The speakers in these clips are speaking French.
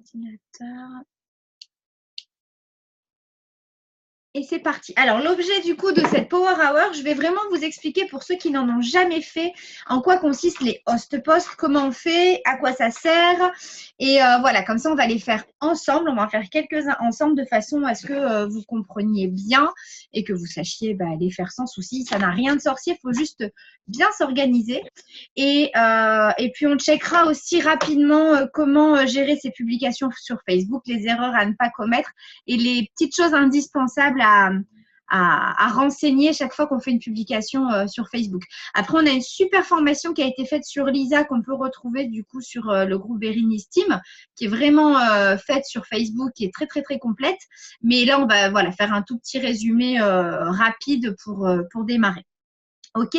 ordinateur. Et c'est parti. Alors, l'objet du coup de cette Power Hour, je vais vraiment vous expliquer pour ceux qui n'en ont jamais fait en quoi consistent les host posts, comment on fait, à quoi ça sert. Et voilà, comme ça, on va les faire ensemble. On va en faire quelques-uns ensemble de façon à ce que vous compreniez bien et que vous sachiez les faire sans souci. Ça n'a rien de sorcier, il faut juste bien s'organiser. Et puis, on checkera aussi rapidement comment gérer ses publications sur Facebook, les erreurs à ne pas commettre et les petites choses indispensables à renseigner chaque fois qu'on fait une publication sur Facebook. Après, on a une super formation qui a été faite sur Lisa qu'on peut retrouver du coup sur le groupe Bérénice Team, qui est vraiment faite sur Facebook, qui est très, très, très complète. Mais là, on va faire un tout petit résumé rapide pour démarrer. OK.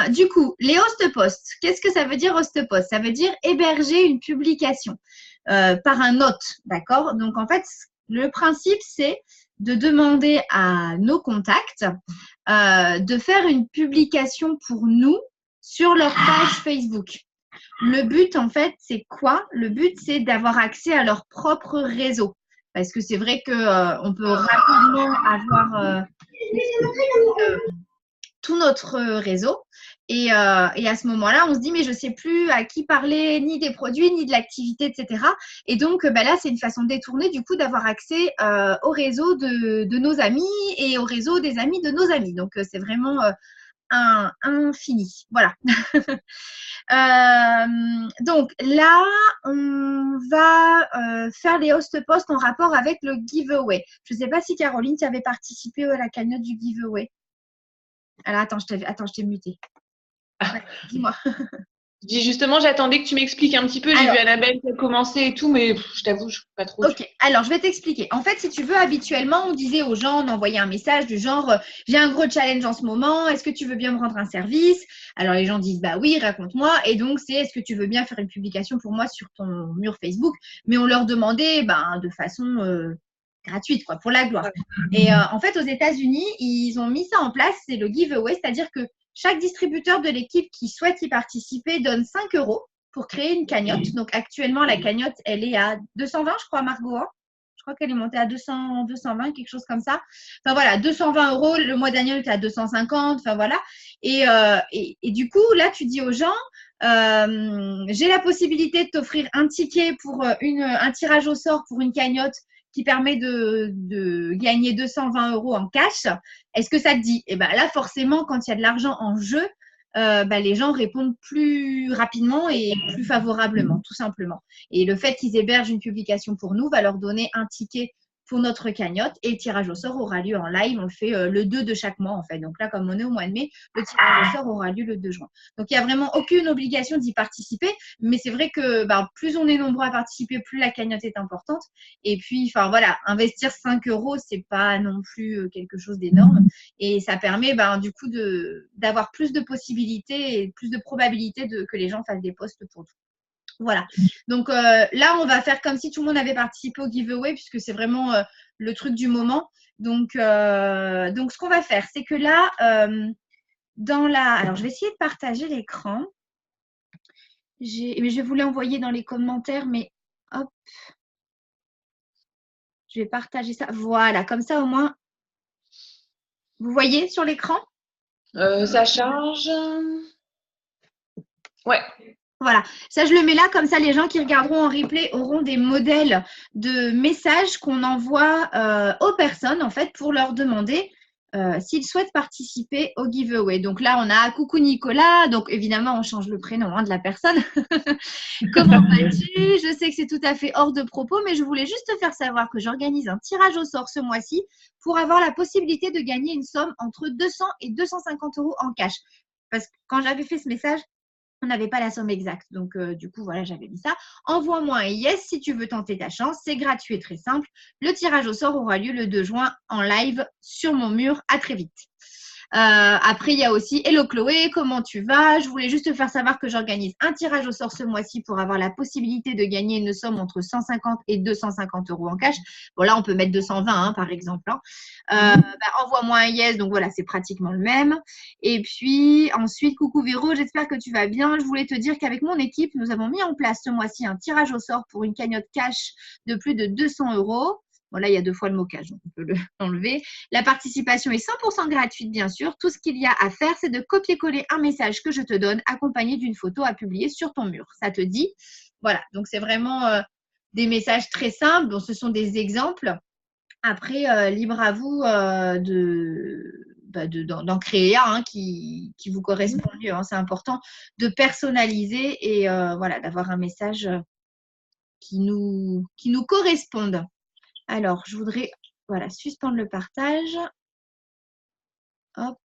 Du coup, les host posts, qu'est-ce que ça veut dire host post? Ça veut dire héberger une publication par un hôte, d'accord? Donc, en fait, le principe, c'est de demander à nos contacts de faire une publication pour nous sur leur page Facebook. Le but, en fait, c'est quoi? Le but, c'est d'avoir accès à leur propre réseau. Parce que c'est vrai qu'on peut rapidement avoir tout notre réseau. Et à ce moment-là, on se dit, mais je ne sais plus à qui parler, ni des produits, ni de l'activité, etc. Et donc, là, c'est une façon détournée, du coup, d'avoir accès au réseau de nos amis et au réseau des amis de nos amis. Donc, c'est vraiment infini. Voilà. Donc, là, on va faire les host posts en rapport avec le giveaway. Je ne sais pas si Caroline, tu avais participé à la cagnotte du giveaway. Alors, attends, je t'ai muté. Ouais, dis-moi. Je dis justement, j'attendais que tu m'expliques un petit peu. J'ai vu Annabelle qui a commencé et tout, mais je t'avoue, je ne sais pas trop. Ok, alors je vais t'expliquer. En fait, si tu veux, habituellement, on disait aux gens d'envoyer un message du genre j'ai un gros challenge en ce moment, est-ce que tu veux bien me rendre un service? Alors les gens disent bah oui, raconte-moi. Et donc, c'est est-ce que tu veux bien faire une publication pour moi sur ton mur Facebook? Mais on leur demandait de façon gratuite, quoi, pour la gloire. Et en fait, aux États-Unis, ils ont mis ça en place, c'est le giveaway, c'est-à-dire que chaque distributeur de l'équipe qui souhaite y participer donne 5 € pour créer une cagnotte. Donc, actuellement, la cagnotte, elle est à 220, je crois, Margot. Hein, je crois qu'elle est montée à 200, 220, quelque chose comme ça. Enfin, voilà, 220 €. Le mois dernier, elle était à 250. Enfin, voilà. Et du coup, là, tu dis aux gens, j'ai la possibilité de t'offrir un ticket pour un tirage au sort pour une cagnotte qui permet de gagner 220 € en cash. Est-ce que ça te dit? Et bien là, forcément, quand il y a de l'argent en jeu, les gens répondent plus rapidement et plus favorablement, tout simplement. Et le fait qu'ils hébergent une publication pour nous va leur donner un ticket pour notre cagnotte et le tirage au sort aura lieu en live. On le fait le 2 de chaque mois, en fait. Donc là, comme on est au mois de mai, le tirage au sort aura lieu le 2 juin. Donc, il n'y a vraiment aucune obligation d'y participer. Mais c'est vrai que plus on est nombreux à participer, plus la cagnotte est importante. Et puis, voilà, investir 5 €, c'est pas non plus quelque chose d'énorme. Et ça permet du coup d'avoir plus de possibilités et plus de probabilités que les gens fassent des posts pour nous. Voilà. Donc là, on va faire comme si tout le monde avait participé au giveaway puisque c'est vraiment le truc du moment. Donc ce qu'on va faire, c'est que là, alors, je vais essayer de partager l'écran. Je vais vous l'envoyer dans les commentaires, mais hop. Je vais partager ça. Voilà, comme ça au moins, vous voyez sur l'écran? Ça charge. Ouais. Voilà, ça je le mets là, comme ça les gens qui regarderont en replay auront des modèles de messages qu'on envoie aux personnes en fait pour leur demander s'ils souhaitent participer au giveaway. Donc là on a coucou Nicolas, donc évidemment on change le prénom de la personne. Comment vas-tu? Je sais que c'est tout à fait hors de propos, mais je voulais juste te faire savoir que j'organise un tirage au sort ce mois-ci pour avoir la possibilité de gagner une somme entre 200 et 250 € en cash. Parce que quand j'avais fait ce message, on n'avait pas la somme exacte. Donc, du coup, voilà, j'avais mis ça. Envoie-moi un yes si tu veux tenter ta chance. C'est gratuit et très simple. Le tirage au sort aura lieu le 2 juin en live sur mon mur. À très vite. Après, il y a aussi Hello Chloé, comment tu vas? Je voulais juste te faire savoir que j'organise un tirage au sort ce mois-ci pour avoir la possibilité de gagner une somme entre 150 et 250 euros en cash. Bon, là, on peut mettre 220, hein, par exemple. Hein. Envoie-moi un yes, donc voilà, c'est pratiquement le même. Et puis ensuite, coucou Véro, j'espère que tu vas bien. Je voulais te dire qu'avec mon équipe, nous avons mis en place ce mois-ci un tirage au sort pour une cagnotte cash de plus de 200 euros. Bon, là, il y a 2 fois le mot cash, donc on peut l'enlever. La participation est 100% gratuite, bien sûr. Tout ce qu'il y a à faire, c'est de copier-coller un message que je te donne, accompagné d'une photo à publier sur ton mur. Ça te dit? Voilà, donc c'est vraiment des messages très simples. Bon, ce sont des exemples. Après, libre à vous d'en créer un qui vous correspond mieux. Hein. C'est important de personnaliser et voilà, d'avoir un message qui nous corresponde. Alors, je voudrais voilà, suspendre le partage. Hop.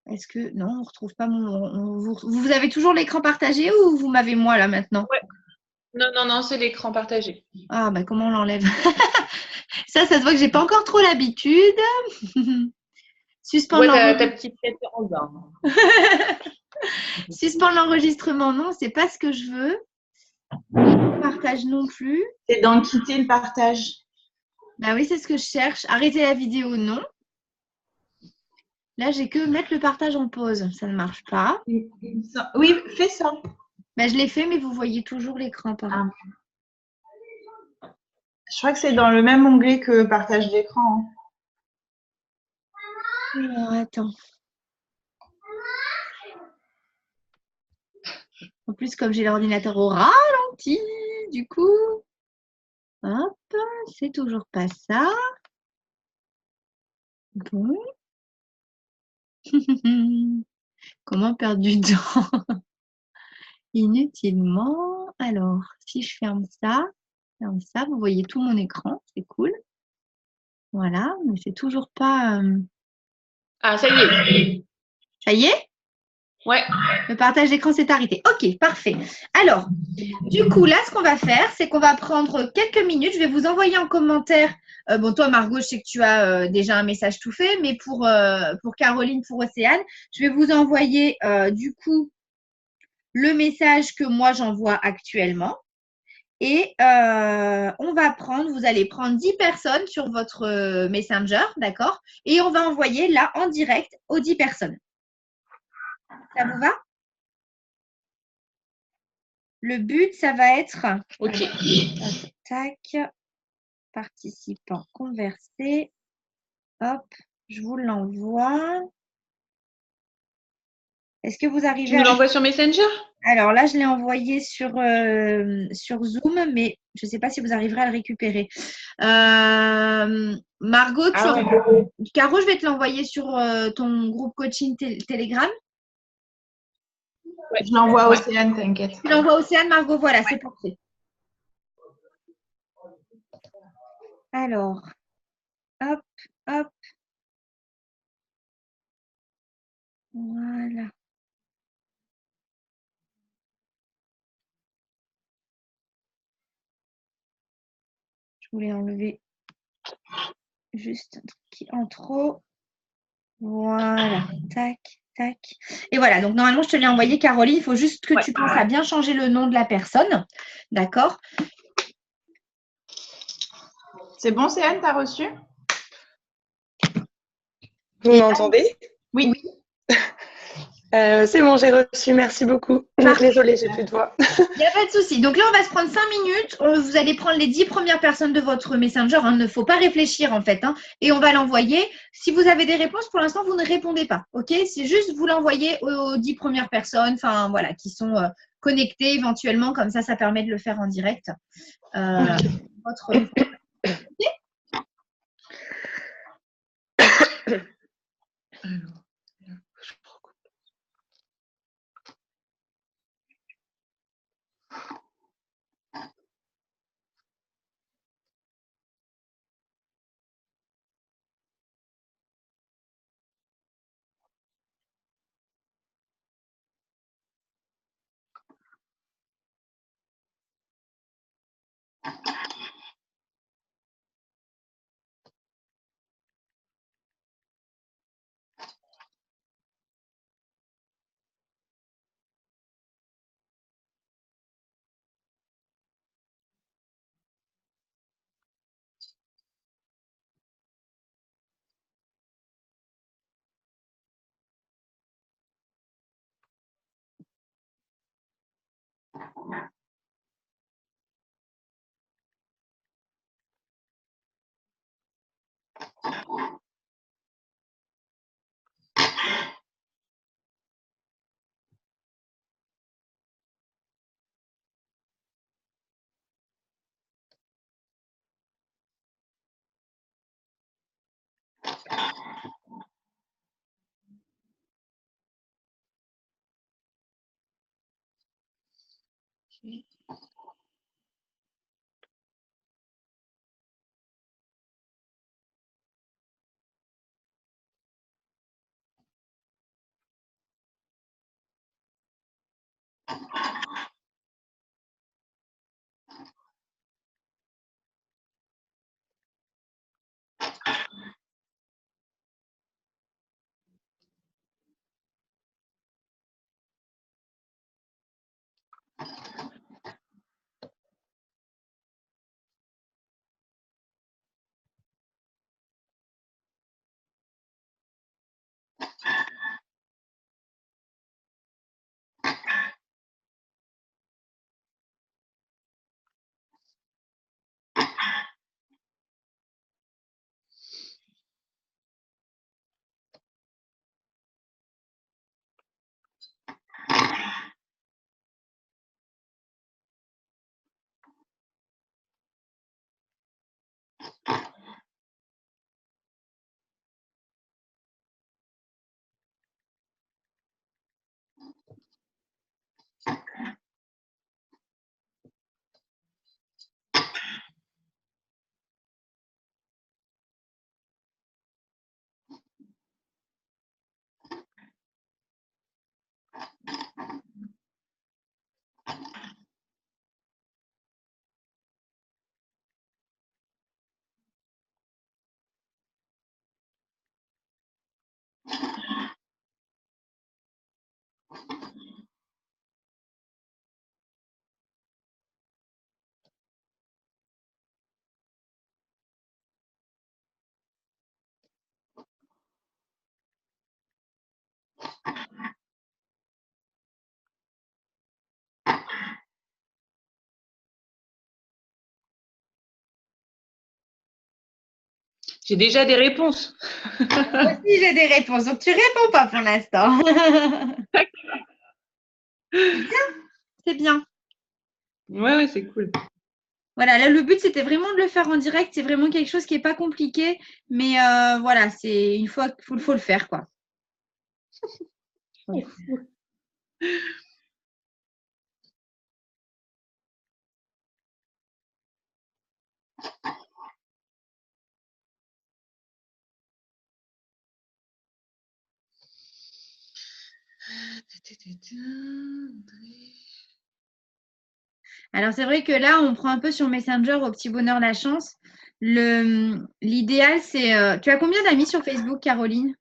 Est-ce que. Non, on ne retrouve pas mon. Vous avez toujours l'écran partagé ou vous m'avez moi là maintenant? Ouais. Non, c'est l'écran partagé. Ah, bah comment on l'enlève? Ça se voit que j'ai pas encore trop l'habitude. Suspendre ta petite tête en bas. Suspendre l'enregistrement, non, c'est pas ce que je veux. Le partage non plus. C'est dans quitter le partage. Bah oui, c'est ce que je cherche. Arrêter la vidéo, non. Là, j'ai que mettre le partage en pause. Ça ne marche pas. Oui, fais ça. Bah, je l'ai fait, mais vous voyez toujours l'écran par exemple. Je crois que c'est dans le même onglet que partage d'écran. Alors, attends. En plus, comme j'ai l'ordinateur au ralenti, du coup, hop, c'est toujours pas ça. Bon. Comment perdre du temps inutilement? Alors, si je ferme ça, vous voyez tout mon écran, c'est cool. Voilà, mais c'est toujours pas. Ah, ça y est. Ça y est? Ouais. Le partage d'écran s'est arrêté. Ok, parfait. Alors, du coup, là, ce qu'on va faire, c'est qu'on va prendre quelques minutes. Je vais vous envoyer en commentaire. Bon, toi, Margot, je sais que tu as déjà un message tout fait, mais pour Caroline, pour Océane, je vais vous envoyer du coup le message que moi j'envoie actuellement. Et on va prendre, vous allez prendre 10 personnes sur votre Messenger, d'accord? Et on va envoyer là en direct aux 10 personnes. Ça vous va? Le but, ça va être. Ok. Tac. Participants conversés. Hop, je vous l'envoie. Est-ce que vous arrivez Tu nous l'envoies sur Messenger? Alors là, je l'ai envoyé sur Zoom, mais je ne sais pas si vous arriverez à le récupérer. Margot, Caro, je vais te l'envoyer sur ton groupe coaching Telegram. Ouais. Je l'envoie à Océane, t'inquiète. Tu l'envoies à Océane, Margot, voilà, c'est parfait. Alors, hop, hop. Voilà. Je voulais enlever juste un truc qui en trop. Voilà, tac, tac. Et voilà, donc normalement, je te l'ai envoyé, Caroline. Il faut juste que tu penses à bien changer le nom de la personne. D'accord? C'est bon, Céane, t'as reçu? Vous m'entendez? Oui. C'est bon, j'ai reçu. Merci beaucoup. Désolée, j'ai plus de voix. Il n'y a pas de souci. Donc là, on va se prendre 5 minutes. Vous allez prendre les 10 premières personnes de votre Messenger. Il ne faut pas réfléchir en fait. Et on va l'envoyer. Si vous avez des réponses, pour l'instant, vous ne répondez pas. OK? C'est juste vous l'envoyer aux 10 premières personnes, enfin voilà, qui sont connectées éventuellement. Comme ça permet de le faire en direct. Alors. J'ai déjà des réponses. Moi aussi, j'ai des réponses. Donc, tu réponds pas pour l'instant. C'est bien. Ouais, c'est cool. Voilà, là, le but, c'était vraiment de le faire en direct. C'est vraiment quelque chose qui n'est pas compliqué. Mais voilà, c'est une fois qu'il faut le faire, quoi. Alors, c'est vrai que là, on prend un peu sur Messenger au petit bonheur la chance. L'idéal, c'est… tu as combien d'amis sur Facebook, Caroline?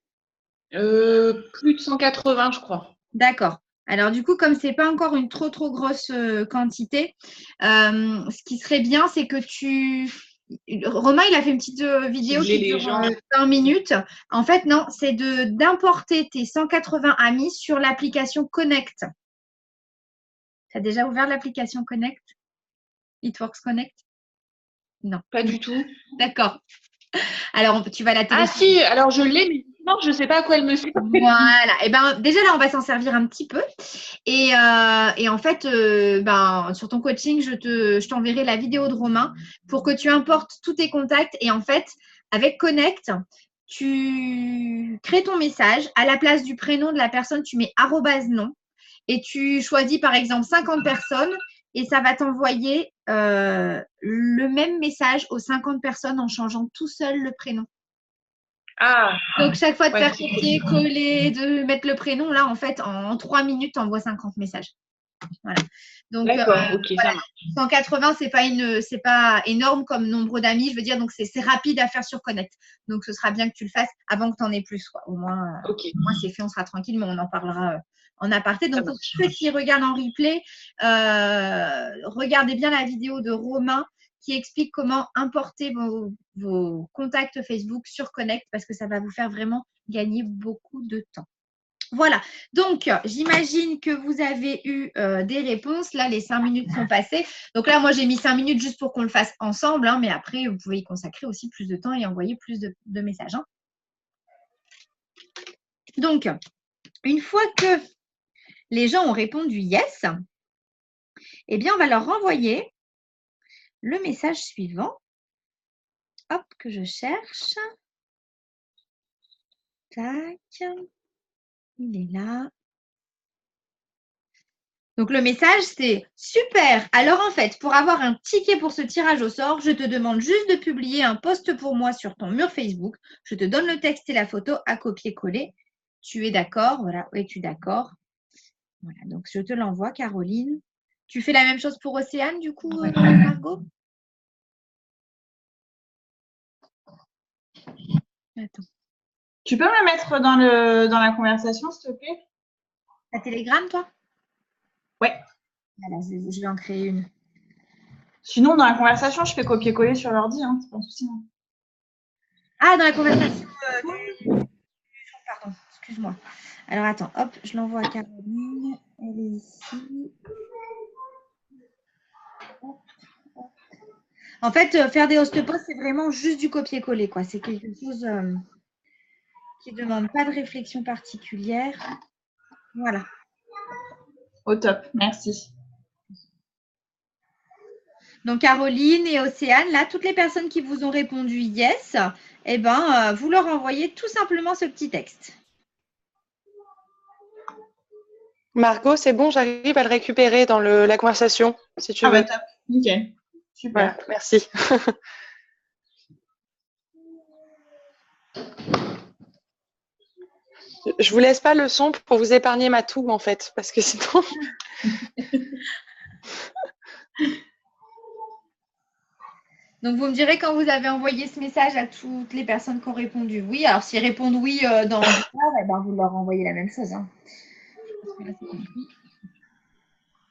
Plus de 180, je crois. D'accord. Alors, du coup, comme ce n'est pas encore une trop grosse quantité, ce qui serait bien, c'est que tu… Romain, il a fait une petite vidéo qui dure 20 minutes. En fait, non, c'est d'importer tes 180 amis sur l'application Connect. Tu as déjà ouvert l'application Connect? It Works Connect? Non. Pas du tout. D'accord. Alors, tu vas la télécharger. Ah si, alors je l'ai, mais non, je ne sais pas à quoi elle me sert. Voilà. Et ben, déjà là, on va s'en servir un petit peu. Et en fait, sur ton coaching, je t'enverrai la vidéo de Romain pour que tu importes tous tes contacts. Et en fait, avec Connect, tu crées ton message. À la place du prénom de la personne, tu mets @nom. Et tu choisis par exemple 50 personnes et ça va t'envoyer le même message aux 50 personnes en changeant tout seul le prénom. Ah. Donc, chaque fois de Ouais, faire copier-coller, de mettre le prénom, là, en fait, en 3 minutes, tu envoies 50 messages. Voilà. Donc, d'accord, ok, voilà. ça marche. 180, c'est pas énorme comme nombre d'amis, je veux dire, donc c'est rapide à faire sur Connect. Donc, ce sera bien que tu le fasses avant que tu en aies plus, quoi. Au moins, c'est fait, on sera tranquille, mais on en parlera en aparté. Donc, pour ceux qui regardent en replay, regardez bien la vidéo de Romain qui explique comment importer vos contacts Facebook sur Connect parce que ça va vous faire vraiment gagner beaucoup de temps. Voilà. Donc, j'imagine que vous avez eu des réponses. Là, les 5 minutes sont passées. Donc là, moi, j'ai mis 5 minutes juste pour qu'on le fasse ensemble. Hein, mais après, vous pouvez y consacrer aussi plus de temps et envoyer plus de messages. Hein. Donc, une fois que les gens ont répondu yes, eh bien, on va leur renvoyer le message suivant. Hop, que je cherche. Tac. Il est là. Donc, le message, c'est super. Alors, en fait, pour avoir un ticket pour ce tirage au sort, je te demande juste de publier un post pour moi sur ton mur Facebook. Je te donne le texte et la photo à copier-coller. Tu es d'accord? Voilà. Es-tu d'accord? Voilà. Donc, je te l'envoie, Caroline. Tu fais la même chose pour Océane, du coup, Margot? Attends. Tu peux me le mettre dans la conversation, s'il te plaît? T'as Telegram, toi? Ouais. Voilà, je vais en créer une. Sinon, dans la conversation, je fais copier-coller sur l'ordi, hein, c'est pas un souci. Hein. Ah, dans la conversation pardon, excuse-moi. Alors, attends, hop, je l'envoie à Caroline. Elle est ici. Hop, hop. En fait, faire des host-posts, c'est vraiment juste du copier-coller, quoi. C'est quelque chose qui ne demande pas de réflexion particulière. Voilà. Au top, merci. Donc, Caroline et Océane, là, toutes les personnes qui vous ont répondu yes, eh ben, vous leur envoyez tout simplement ce petit texte. Margot, c'est bon, j'arrive à le récupérer dans la conversation, si tu veux. Bah top, nickel. Super. Voilà, merci. Je vous laisse pas le son pour vous épargner ma toux, en fait, parce que sinon… Donc, vous me direz quand vous avez envoyé ce message à toutes les personnes qui ont répondu oui. Alors, s'ils répondent oui dans 10 heures, eh ben, vous leur envoyez la même chose. Hein.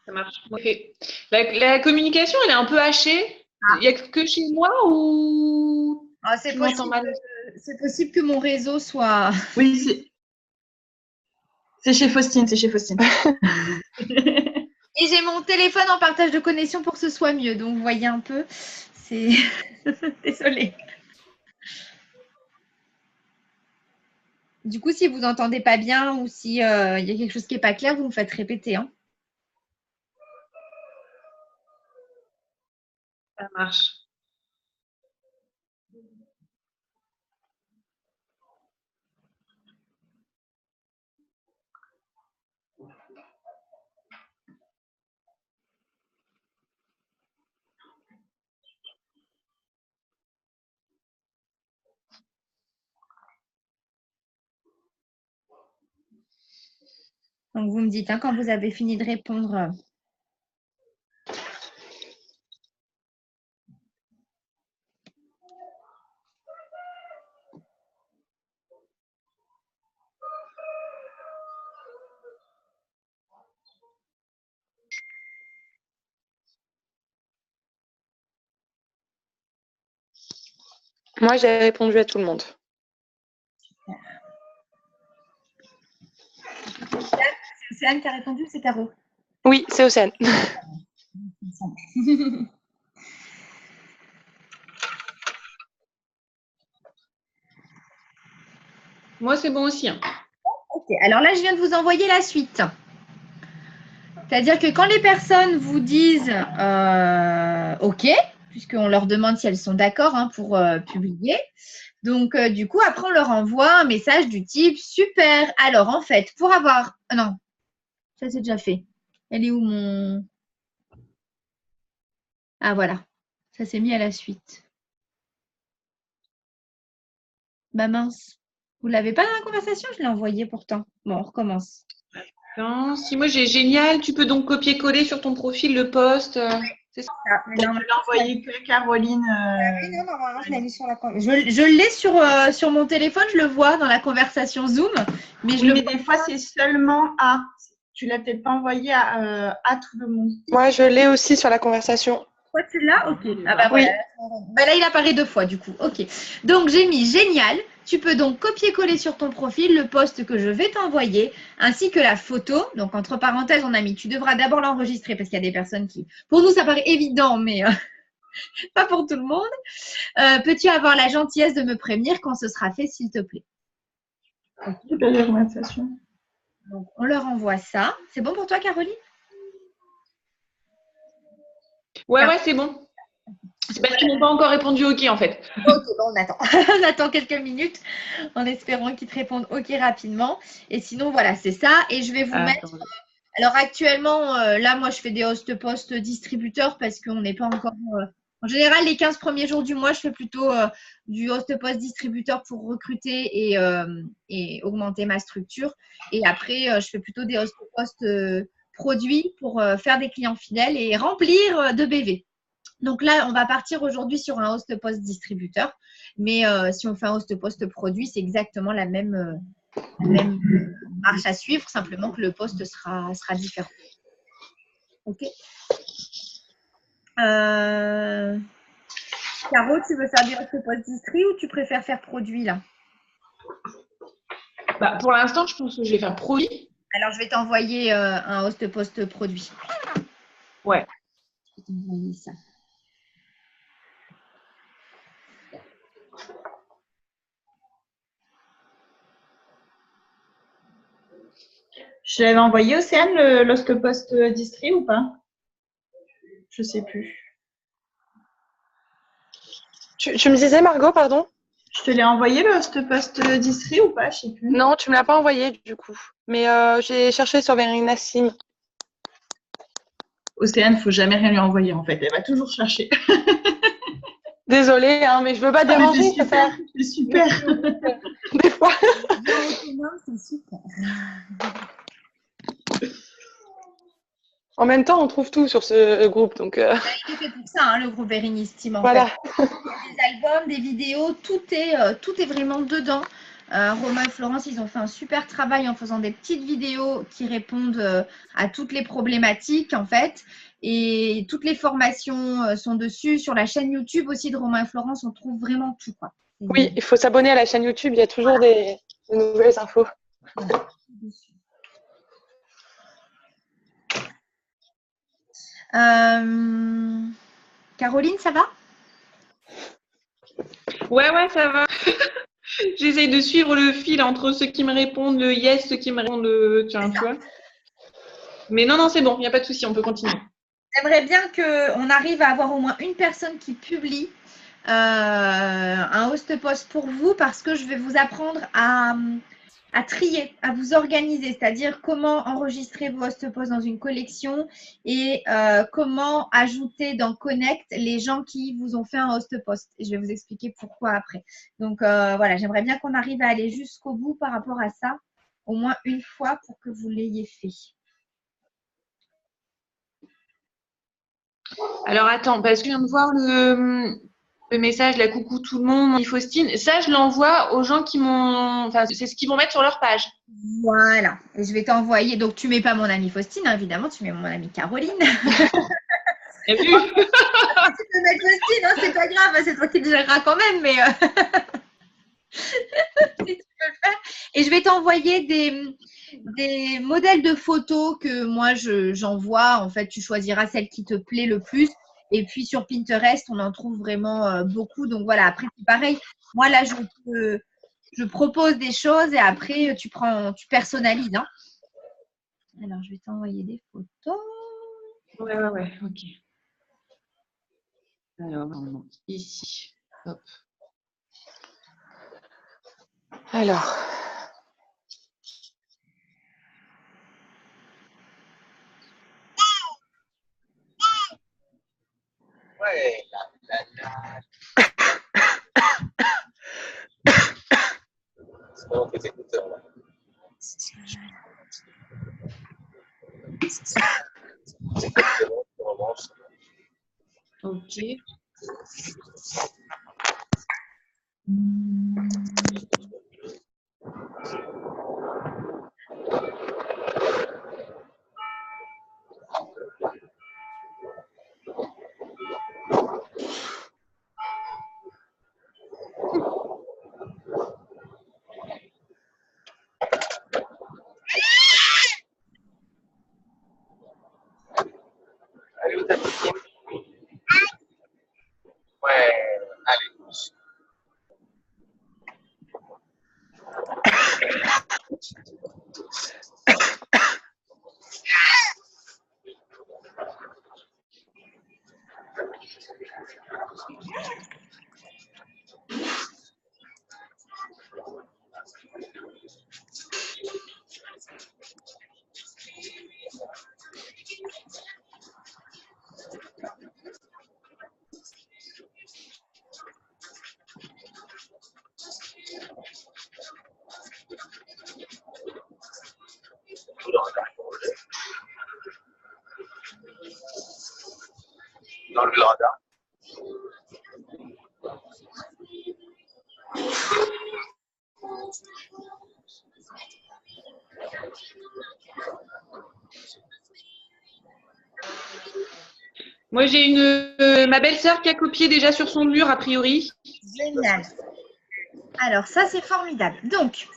Ça marche. Okay. La communication, elle est un peu hachée. Il n'y a que chez moi ou c'est possible que mon réseau soit… Oui, c'est chez Faustine, c'est chez Faustine. Et j'ai mon téléphone en partage de connexion pour que ce soit mieux. Donc, vous voyez un peu, c'est… Désolée. Du coup, si vous n'entendez pas bien ou s'il y a quelque chose qui n'est pas clair, vous me faites répéter. Hein. Ça marche. Donc, vous me dites hein, quand vous avez fini de répondre. Moi, j'ai répondu à tout le monde. C'est Océane qui a répondu ou c'est Caro? Oui, c'est Océane. Moi, c'est bon aussi. Hein. Ok, alors là, je viens de vous envoyer la suite. C'est-à-dire que quand les personnes vous disent OK, puisqu'on leur demande si elles sont d'accord hein, pour publier, donc du coup, après, on leur envoie un message du type « Super ». Alors, en fait, pour avoir… non, ça c'est déjà fait. Elle est où mon… Ah, voilà. Ça s'est mis à la suite. Bah mince. Vous ne l'avez pas dans la conversation? Je l'ai envoyé pourtant. Bon, on recommence. Non, si moi j'ai génial, tu peux donc copier-coller sur ton profil le post. C'est ça. Mais Tu l'as envoyé que Caroline. Oui, non, normalement, je l'ai mis sur la je l'ai sur mon téléphone, je le vois dans la conversation Zoom. Mais Oui, mais des fois, c'est seulement à. Tu l'as peut-être pas envoyé à tout le monde. Moi, je l'ai aussi sur la conversation. Toi, tu l'as? Ok. Ah bah Oui. voilà. Bah là, il apparaît 2 fois du coup. Ok. Donc, j'ai mis génial. Tu peux donc copier-coller sur ton profil le post que je vais t'envoyer, ainsi que la photo. Donc, entre parenthèses, on a mis, tu devras d'abord l'enregistrer parce qu'il y a des personnes qui, pour nous, ça paraît évident, mais pas pour tout le monde. Peux-tu avoir la gentillesse de me prévenir quand ce sera fait, s'il te plaît? Super la conversation. Donc, on leur envoie ça. C'est bon pour toi, Caroline? Ouais, c'est bon. C'est parce qu'ils m'ont pas encore répondu OK en fait. Ok, bon, on attend. On attend quelques minutes en espérant qu'ils te répondent OK rapidement. Et sinon, voilà, c'est ça. Et je vais vous mettre. Alors, actuellement, là, moi, je fais des host post distributeurs parce qu'on n'est pas encore. En général, les 15 premiers jours du mois, je fais plutôt du host post distributeur pour recruter et augmenter ma structure. Et après, je fais plutôt des host post produits pour faire des clients fidèles et remplir de BV. Donc là, on va partir aujourd'hui sur un host post distributeur. Mais si on fait un host post produit, c'est exactement la même marche à suivre, simplement que le poste sera différent. Ok. Caro, tu veux faire du host post distri ou tu préfères faire produit là? Bah, pour l'instant, je pense que je vais faire produit. Alors, je vais t'envoyer un host post produit. Ouais. Je vais t'envoyer ça. Je l'avais envoyé, Océane, le Lost Post Distri ou pas? Je sais plus. Tu me disais, Margot, pardon? Je te l'ai envoyé, le Lost Post Distri ou pas? Je sais plus. Non, tu me l'as pas envoyé du coup. Mais j'ai cherché sur Verena Sim. Océane, faut jamais rien lui envoyer en fait. Elle va toujours chercher. Désolée, hein, mais je veux pas déranger, ça sert. C'est super. Des fois. C'est super. En même temps, on trouve tout sur ce groupe, donc. Il est fait pour ça, hein, le groupe Veristim. Voilà. Des albums, des vidéos, tout est vraiment dedans. Romain et Florence, ils ont fait un super travail en faisant des petites vidéos qui répondent à toutes les problématiques en fait. Et toutes les formations sont dessus. Sur la chaîne YouTube aussi de Romain et Florence, on trouve vraiment tout, quoi. Oui, il faut s'abonner à la chaîne YouTube, il y a toujours des nouvelles infos. Voilà. Caroline, ça va? Ouais, ça va. J'essaye de suivre le fil entre ceux qui me répondent le yes, ceux qui me répondent le tiens, tu vois. Mais non, c'est bon, il n'y a pas de souci, on peut continuer. J'aimerais bien qu'on arrive à avoir au moins une personne qui publie un host post pour vous parce que je vais vous apprendre à trier, à vous organiser, c'est-à-dire comment enregistrer vos host posts dans une collection et comment ajouter dans Connect les gens qui vous ont fait un host post. Et je vais vous expliquer pourquoi après. Donc voilà, j'aimerais bien qu'on arrive à aller jusqu'au bout par rapport à ça, au moins une fois pour que vous l'ayez fait. Alors attends, parce que je viens de voir le message, la coucou tout le monde, Faustine. Ça, je l'envoie aux gens qui m'ont. Enfin, c'est ce qu'ils vont mettre sur leur page. Voilà. Et je vais t'envoyer. Donc, tu ne mets pas mon amie Faustine, hein, évidemment, tu mets mon amie Caroline. T'as vu? Tu peux mettre Faustine, hein, c'est pas grave, c'est toi qui le géreras quand même, mais si tu peux le faire. Et je vais t'envoyer des modèles de photos que moi j'envoie. En fait, tu choisiras celle qui te plaît le plus. Et puis sur Pinterest, on en trouve vraiment beaucoup. Donc voilà, après c'est pareil. Moi là, je propose des choses et après tu personnalises. Hein. Alors je vais t'envoyer des photos. Ouais, ok. Alors, ici. Hop. Alors. Ouais, c'est vraiment tes écouteurs là. Ok. Dans le radar. Moi, j'ai ma belle-sœur qui a copié déjà sur son mur, a priori. Génial. Alors, ça, c'est formidable. Donc,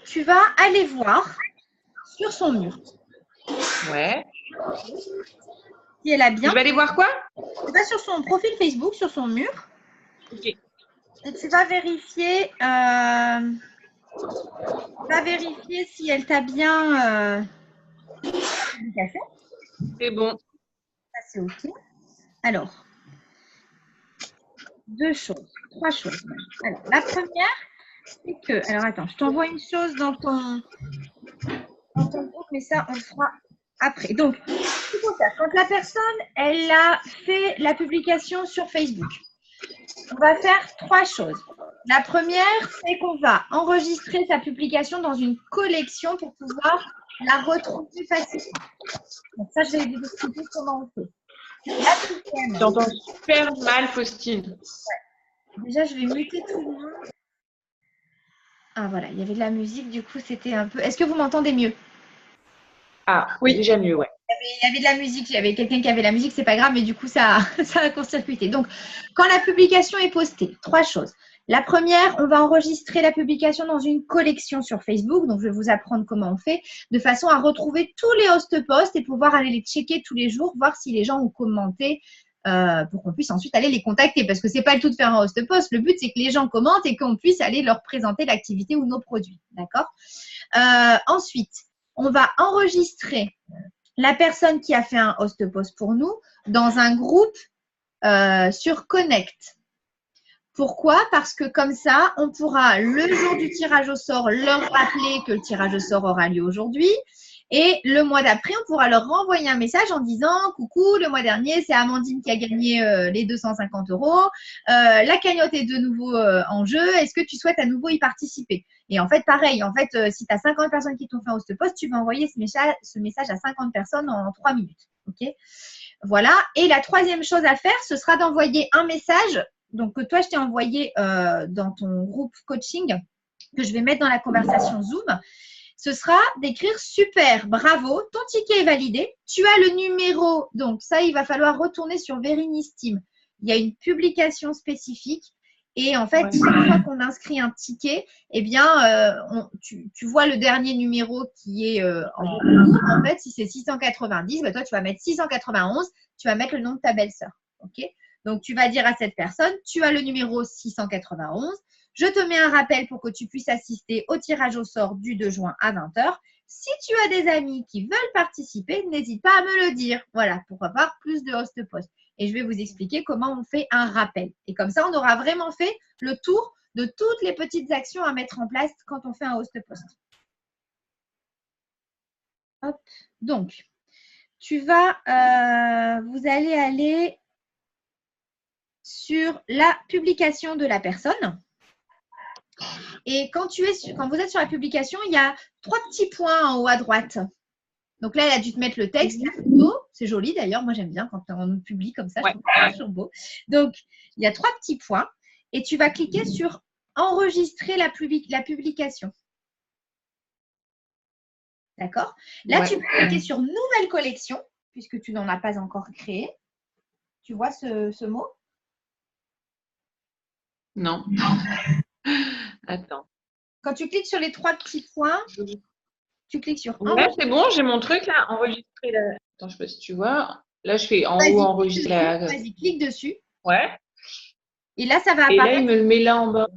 tu vas aller voir sur son mur. Ouais. Si elle a bien. Je vais aller voir quoi? Tu vas sur son profil Facebook, sur son mur. Ok. Et tu vas vérifier, si elle t'a bien publication. C'est bon. Ça, c'est OK. Alors, trois choses. Alors, la première, c'est que… Alors, attends, je t'envoie une chose dans ton groupe, mais ça, on le fera après. Donc, ce qu'il faut faire, quand la personne, elle a fait la publication sur Facebook, on va faire trois choses. La première, c'est qu'on va enregistrer sa publication dans une collection pour pouvoir la retrouver facilement. Donc ça, je vais vous expliquer comment on fait. La deuxième. J'entends super mal, Faustine. Ouais. Déjà, je vais muter tout le monde. Ah voilà, il y avait de la musique, du coup, c'était un peu… Est-ce que vous m'entendez mieux? Ah, oui, déjà mieux, ouais. Il y avait de la musique, il y avait quelqu'un qui avait la musique, c'est pas grave, mais du coup, ça a court-circuité. Donc, quand la publication est postée, trois choses. La première, on va enregistrer la publication dans une collection sur Facebook. Donc, je vais vous apprendre comment on fait, de façon à retrouver tous les host posts et pouvoir aller les checker tous les jours, voir si les gens ont commenté pour qu'on puisse ensuite aller les contacter. Parce que c'est pas le tout de faire un host post. Le but, c'est que les gens commentent et qu'on puisse aller leur présenter l'activité ou nos produits. D'accord? Ensuite, on va enregistrer la personne qui a fait un host post pour nous dans un groupe sur Connect. Pourquoi? Parce que comme ça, on pourra, le jour du tirage au sort, leur rappeler que le tirage au sort aura lieu aujourd'hui. Et le mois d'après, on pourra leur renvoyer un message en disant « Coucou, le mois dernier, c'est Amandine qui a gagné les 250 €. La cagnotte est de nouveau en jeu. Est-ce que tu souhaites à nouveau y participer ?» Et en fait, pareil, si tu as 50 personnes qui t'ont fait un host post, tu vas envoyer ce message à 50 personnes en 3 minutes. OK? Voilà. Et la troisième chose à faire, ce sera d'envoyer un message, donc que toi, je t'ai envoyé dans ton groupe coaching, que je vais mettre dans la conversation Zoom. Ce sera d'écrire « Super, bravo, ton ticket est validé. Tu as le numéro. » Donc, ça, il va falloir retourner sur Verinistim. Il y a une publication spécifique. Et en fait, chaque fois qu'on inscrit un ticket, eh bien, tu vois le dernier numéro qui est en fait, si c'est 690, bah, toi, tu vas mettre 691. Tu vas mettre le nom de ta belle-sœur. OK? Donc, tu vas dire à cette personne, tu as le numéro 691. Je te mets un rappel pour que tu puisses assister au tirage au sort du 2 juin à 20 h. Si tu as des amis qui veulent participer, n'hésite pas à me le dire. Voilà, pour avoir plus de host post. Et je vais vous expliquer comment on fait un rappel. Et comme ça, on aura vraiment fait le tour de toutes les petites actions à mettre en place quand on fait un host post. Hop. Donc, vous allez aller sur la publication de la personne. Et quand vous êtes sur la publication, il y a 3 petits points en haut à droite. Donc là, elle a dû te mettre le texte, la photo. C'est joli d'ailleurs. Moi, j'aime bien quand on publie comme ça. Ouais. Je trouve ça toujours beau. Donc, il y a 3 petits points. Et tu vas cliquer sur « Enregistrer la publication ». D'accord? Là, tu peux cliquer sur « Nouvelle collection » puisque tu n'en as pas encore créé. Tu vois ce mot? Non. Attends. Quand tu cliques sur les 3 petits points, tu cliques sur ouais, c'est bon, j'ai mon truc là, enregistrer la… Attends, je sais pas si tu vois. Là, je fais en haut enregistrer la… Vas-y, clique dessus. Ouais. Et là, ça va apparaître. Et là, il me le met là en bas.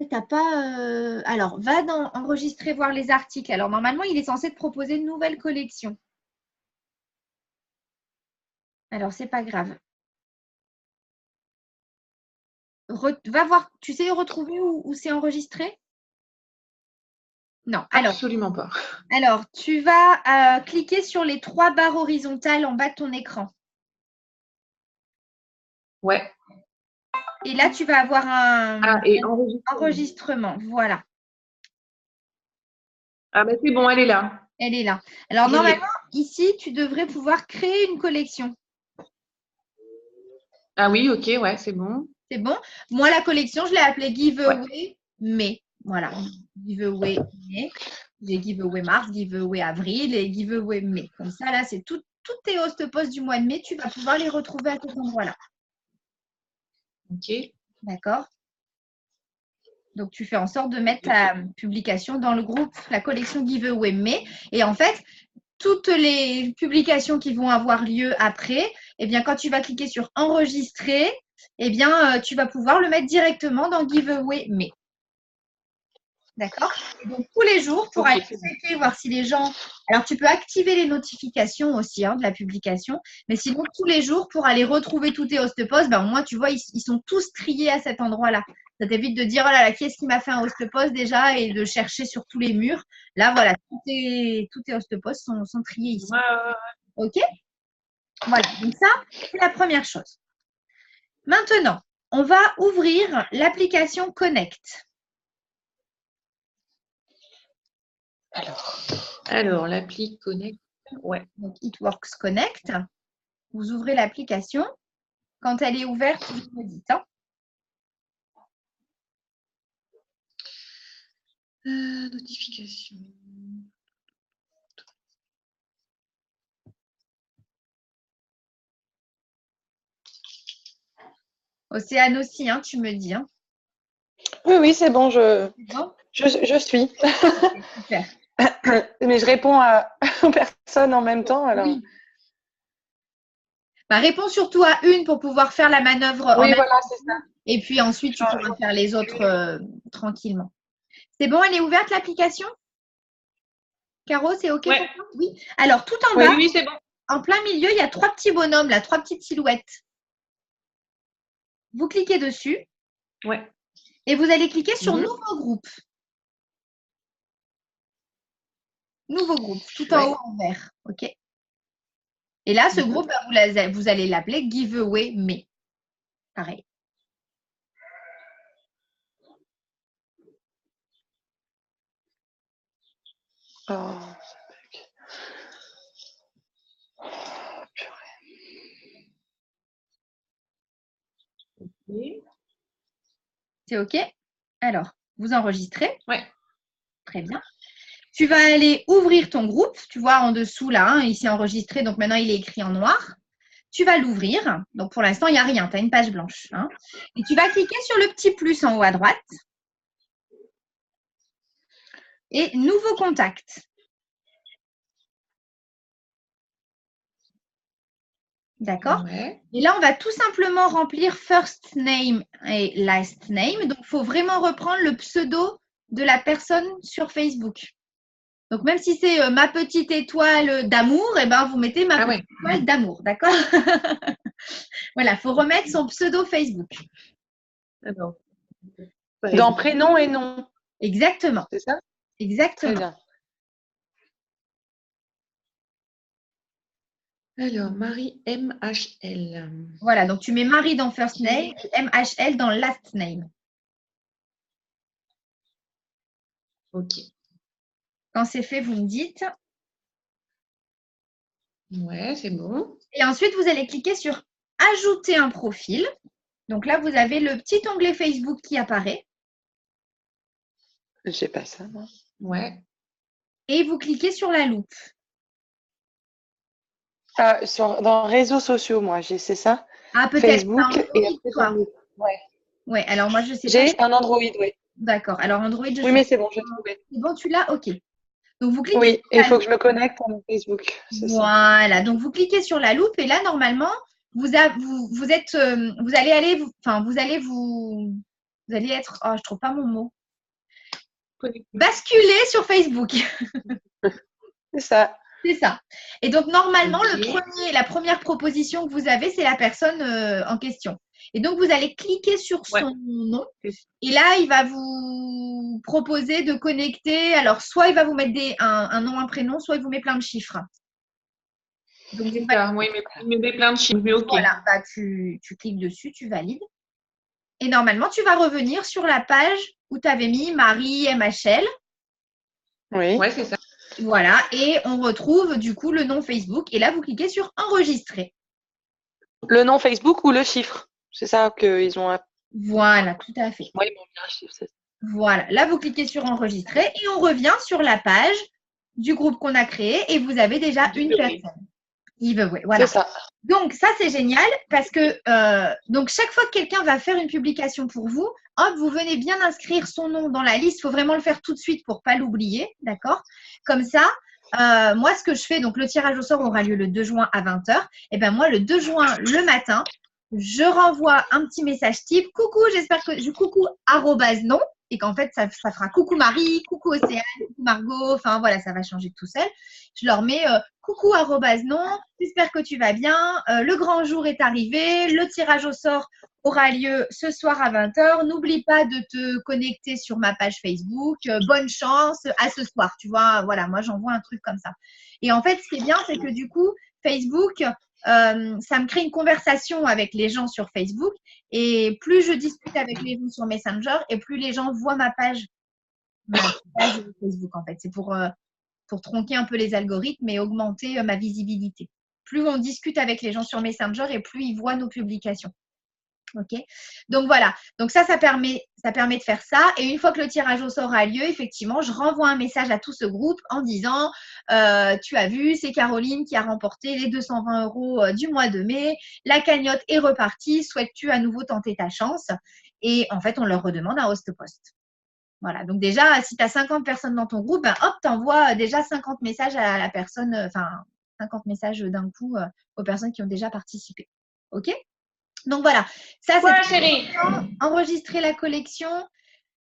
T'as pas… Alors, va dans enregistrer, voir les articles. Alors, normalement, il est censé te proposer une nouvelle collection. Alors, c'est pas grave. Va voir, tu sais retrouver où c'est enregistré? Non. Absolument pas. Alors, tu vas cliquer sur les 3 barres horizontales en bas de ton écran. Ouais. Et là, tu vas avoir un Et enregistrement. Voilà, Ah, bah c'est bon, elle est là. elle est là. Alors, Je l'ai. normalement, ici, tu devrais pouvoir créer une collection. Ah oui, ok, ouais, c'est bon. C'est bon? Moi, la collection, je l'ai appelée Giveaway mai. Voilà, Giveaway mai. J'ai Giveaway mars, Giveaway avril et Giveaway mai. Comme ça, là, c'est toutes tes host posts du mois de mai. Tu vas pouvoir les retrouver à cet endroit-là. Ok. D'accord? Donc, tu fais en sorte de mettre ta publication dans le groupe, la collection Giveaway mai. Et en fait, toutes les publications qui vont avoir lieu après, eh bien, quand tu vas cliquer sur enregistrer, eh bien, tu vas pouvoir le mettre directement dans Giveaway mai. D'accord? Et donc, tous les jours, pour aller checker, voir si les gens… Alors, tu peux activer les notifications aussi de la publication, mais sinon, tous les jours, pour aller retrouver tous tes host posts, ben, au moins, tu vois, ils sont tous triés à cet endroit-là. Ça t'évite de dire, oh là là, qui est-ce qui m'a fait un host post déjà et de chercher sur tous les murs. Là, voilà, tous tes host posts sont triés ici. OK? Voilà, donc ça, c'est la première chose. Maintenant, on va ouvrir l'application Connect. Alors l'appli Connect. Ouais. Donc, It-Works Connect. Vous ouvrez l'application. Quand elle est ouverte, vous me dites. Notification. Océane aussi, tu me dis. Oui, c'est bon, C'est bon? je suis. Ok, super. Mais je réponds aux personnes en même temps. Alors. Oui. Bah, réponds surtout à une pour pouvoir faire la manœuvre en Oui, même voilà, temps. c'est ça. Et puis ensuite, tu pourras faire les autres tranquillement. C'est bon, elle est ouverte l'application? Caro, c'est OK pour toi? Oui. Alors, tout en bas, Oui, c'est bon. en plein milieu, il y a 3 petits bonhommes, là, 3 petites silhouettes. Vous cliquez dessus. Ouais. Et vous allez cliquer sur Nouveau groupe. Nouveau groupe, tout en haut en vert. OK. Et là, ce groupe, vous allez l'appeler Giveaway mai. Pareil. Oh. C'est OK? Alors, vous enregistrez? Ouais. Très bien. Tu vas aller ouvrir ton groupe. Tu vois en dessous, là, il s'est enregistré. Donc, maintenant, il est écrit en noir. Tu vas l'ouvrir. Donc, pour l'instant, il n'y a rien. Tu as une page blanche. Et tu vas cliquer sur le petit plus en haut à droite. Et nouveau contact. D'accord? Ouais. Et là, on va tout simplement remplir first name et last name. Donc, il faut vraiment reprendre le pseudo de la personne sur Facebook. Donc, même si c'est ma petite étoile d'amour, eh ben, vous mettez ma petite étoile d'amour. D'accord? Voilà, il faut remettre son pseudo Facebook. Alors. Dans prénom et nom. Exactement. C'est ça? Exactement. Très bien. Alors, Marie MHL. Voilà, donc tu mets Marie dans first name et MHL dans last name. Ok. Quand c'est fait, vous me dites. Ouais, c'est bon. Et ensuite, vous allez cliquer sur Ajouter un profil. Donc là, vous avez le petit onglet Facebook qui apparaît. Je sais pas ça, moi. Ouais. Et vous cliquez sur la loupe. Dans réseaux sociaux, moi, c'est ça? Ah, peut-être. Facebook et après, toi. Ouais. Ouais, alors moi, je sais pas. J'ai un Android, oui. D'accord. Alors, Android, je sais. Oui, mais c'est bon, j'ai trouvé. C'est bon, tu l'as? OK. Donc, vous cliquez. Oui, et il faut que je me connecte à mon Facebook. Voilà. Donc, vous cliquez sur la loupe et là, normalement, vous allez être, oh, je trouve pas mon mot. Basculer sur Facebook. C'est ça. C'est ça. Et donc, normalement, Ok. la première proposition que vous avez, c'est la personne en question. Et donc, vous allez cliquer sur Ouais. son nom. C'est Et là, il va vous proposer de connecter. Alors, soit il va vous mettre un nom, un prénom, soit il vous met plein de chiffres. Donc, vous ça. Moi, il me met plein de chiffres, mais ok. voilà, bah, tu cliques dessus, tu valides. Et normalement, tu vas revenir sur la page où tu avais mis Marie MHL. Oui. Ouais, c'est ça. Voilà, et on retrouve du coup le nom Facebook. Et là, vous cliquez sur enregistrer. Le nom Facebook ou le chiffre? C'est ça qu'ils ont. Voilà, tout à fait. Moi, ils m'ont mis un chiffre. Voilà, là, vous cliquez sur enregistrer et on revient sur la page du groupe qu'on a créé et vous avez déjà une personne. Giveaway, voilà. C'est ça. Donc, ça, c'est génial parce que donc chaque fois que quelqu'un va faire une publication pour vous, hop, vous venez bien inscrire son nom dans la liste. Il faut vraiment le faire tout de suite pour ne pas l'oublier, d'accord? Comme ça, moi, ce que je fais, donc le tirage au sort aura lieu le 2 juin à 20h. Et bien moi, le 2 juin, le matin, je renvoie un petit message type « Coucou, j'espère que… » coucou, @ non. Et qu'en fait, ça fera coucou Marie, coucou Océane, coucou Margot. Enfin, voilà, ça va changer tout seul. Je leur mets coucou @ non. J'espère que tu vas bien. Le grand jour est arrivé. Le tirage au sort aura lieu ce soir à 20h. N'oublie pas de te connecter sur ma page Facebook. Bonne chance à ce soir. Tu vois, voilà, moi, j'envoie un truc comme ça. Et en fait, ce qui est bien, c'est que du coup, Facebook, ça me crée une conversation avec les gens sur Facebook. Et plus je discute avec les gens sur Messenger, et plus les gens voient ma page Facebook, en fait. C'est pour tronquer un peu les algorithmes et augmenter ma visibilité. Plus on discute avec les gens sur Messenger et plus ils voient nos publications. OK? Donc voilà. Donc ça permet de faire ça. Et une fois que le tirage au sort a lieu, effectivement, je renvoie un message à tout ce groupe en disant tu as vu, c'est Caroline qui a remporté les 220 € du mois de mai. La cagnotte est repartie. Souhaites-tu à nouveau tenter ta chance? Et en fait, on leur redemande un host post. Voilà, donc déjà, si tu as 50 personnes dans ton groupe, ben hop, tu envoies déjà 50 messages à la personne, enfin 50 messages d'un coup aux personnes qui ont déjà participé. OK? Donc voilà, ça Ouais, c'est chérie. enregistrer la collection,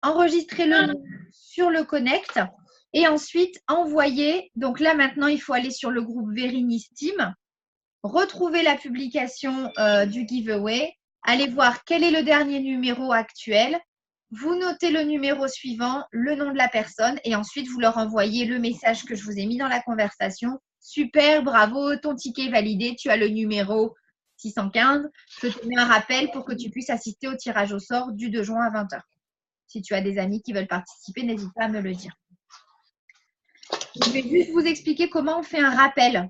enregistrer le nom sur le Connect et ensuite envoyer. Donc là maintenant, il faut aller sur le groupe Verinis Team, retrouver la publication du giveaway, aller voir quel est le dernier numéro actuel. Vous notez le numéro suivant, le nom de la personne et ensuite vous leur envoyez le message que je vous ai mis dans la conversation. Super, bravo, ton ticket est validé, tu as le numéro 615. Je te mets un rappel pour que tu puisses assister au tirage au sort du 2 juin à 20h. Si tu as des amis qui veulent participer, n'hésite pas à me le dire. Je vais juste vous expliquer comment on fait un rappel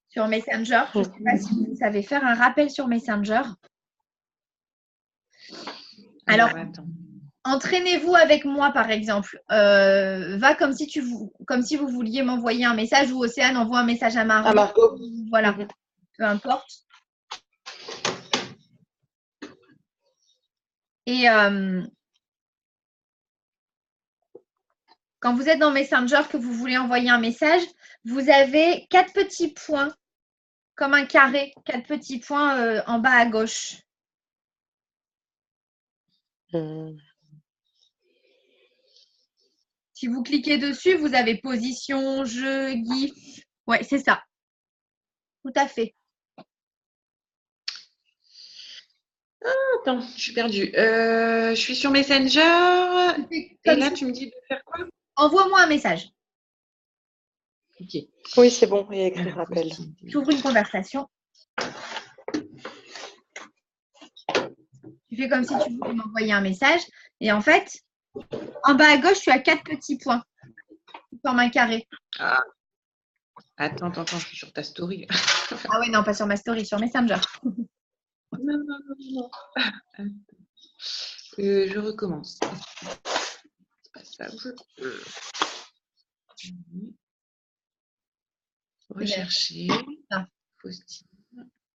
sur Messenger. Je ne sais pas si vous savez faire un rappel sur Messenger. Alors, entraînez-vous avec moi, par exemple. Va comme si vous vouliez m'envoyer un message ou Océane envoie un message à Margot. À Margot. Voilà, peu importe. Et quand vous êtes dans Messenger, que vous voulez envoyer un message, vous avez 4 petits points, comme un carré, 4 petits points en bas à gauche. Si vous cliquez dessus, vous avez position, jeu, GIF. Ouais, c'est ça. Tout à fait. Attends, je suis perdue. Je suis sur Messenger. Et là, tu me dis de faire quoi? Envoie-moi un message. Ok. Oui, c'est bon, il y a écrit rappel. J'ouvre une conversation. Tu fais comme si tu voulais m'envoyer un message. Et en fait, en bas à gauche, tu as 4 petits points. Comme un carré. Ah. Attends, je suis sur ta story. Ah ouais, non, pas sur ma story, sur Messenger. Non. Je recommence. C'est pas ça. Rechercher. Faustine.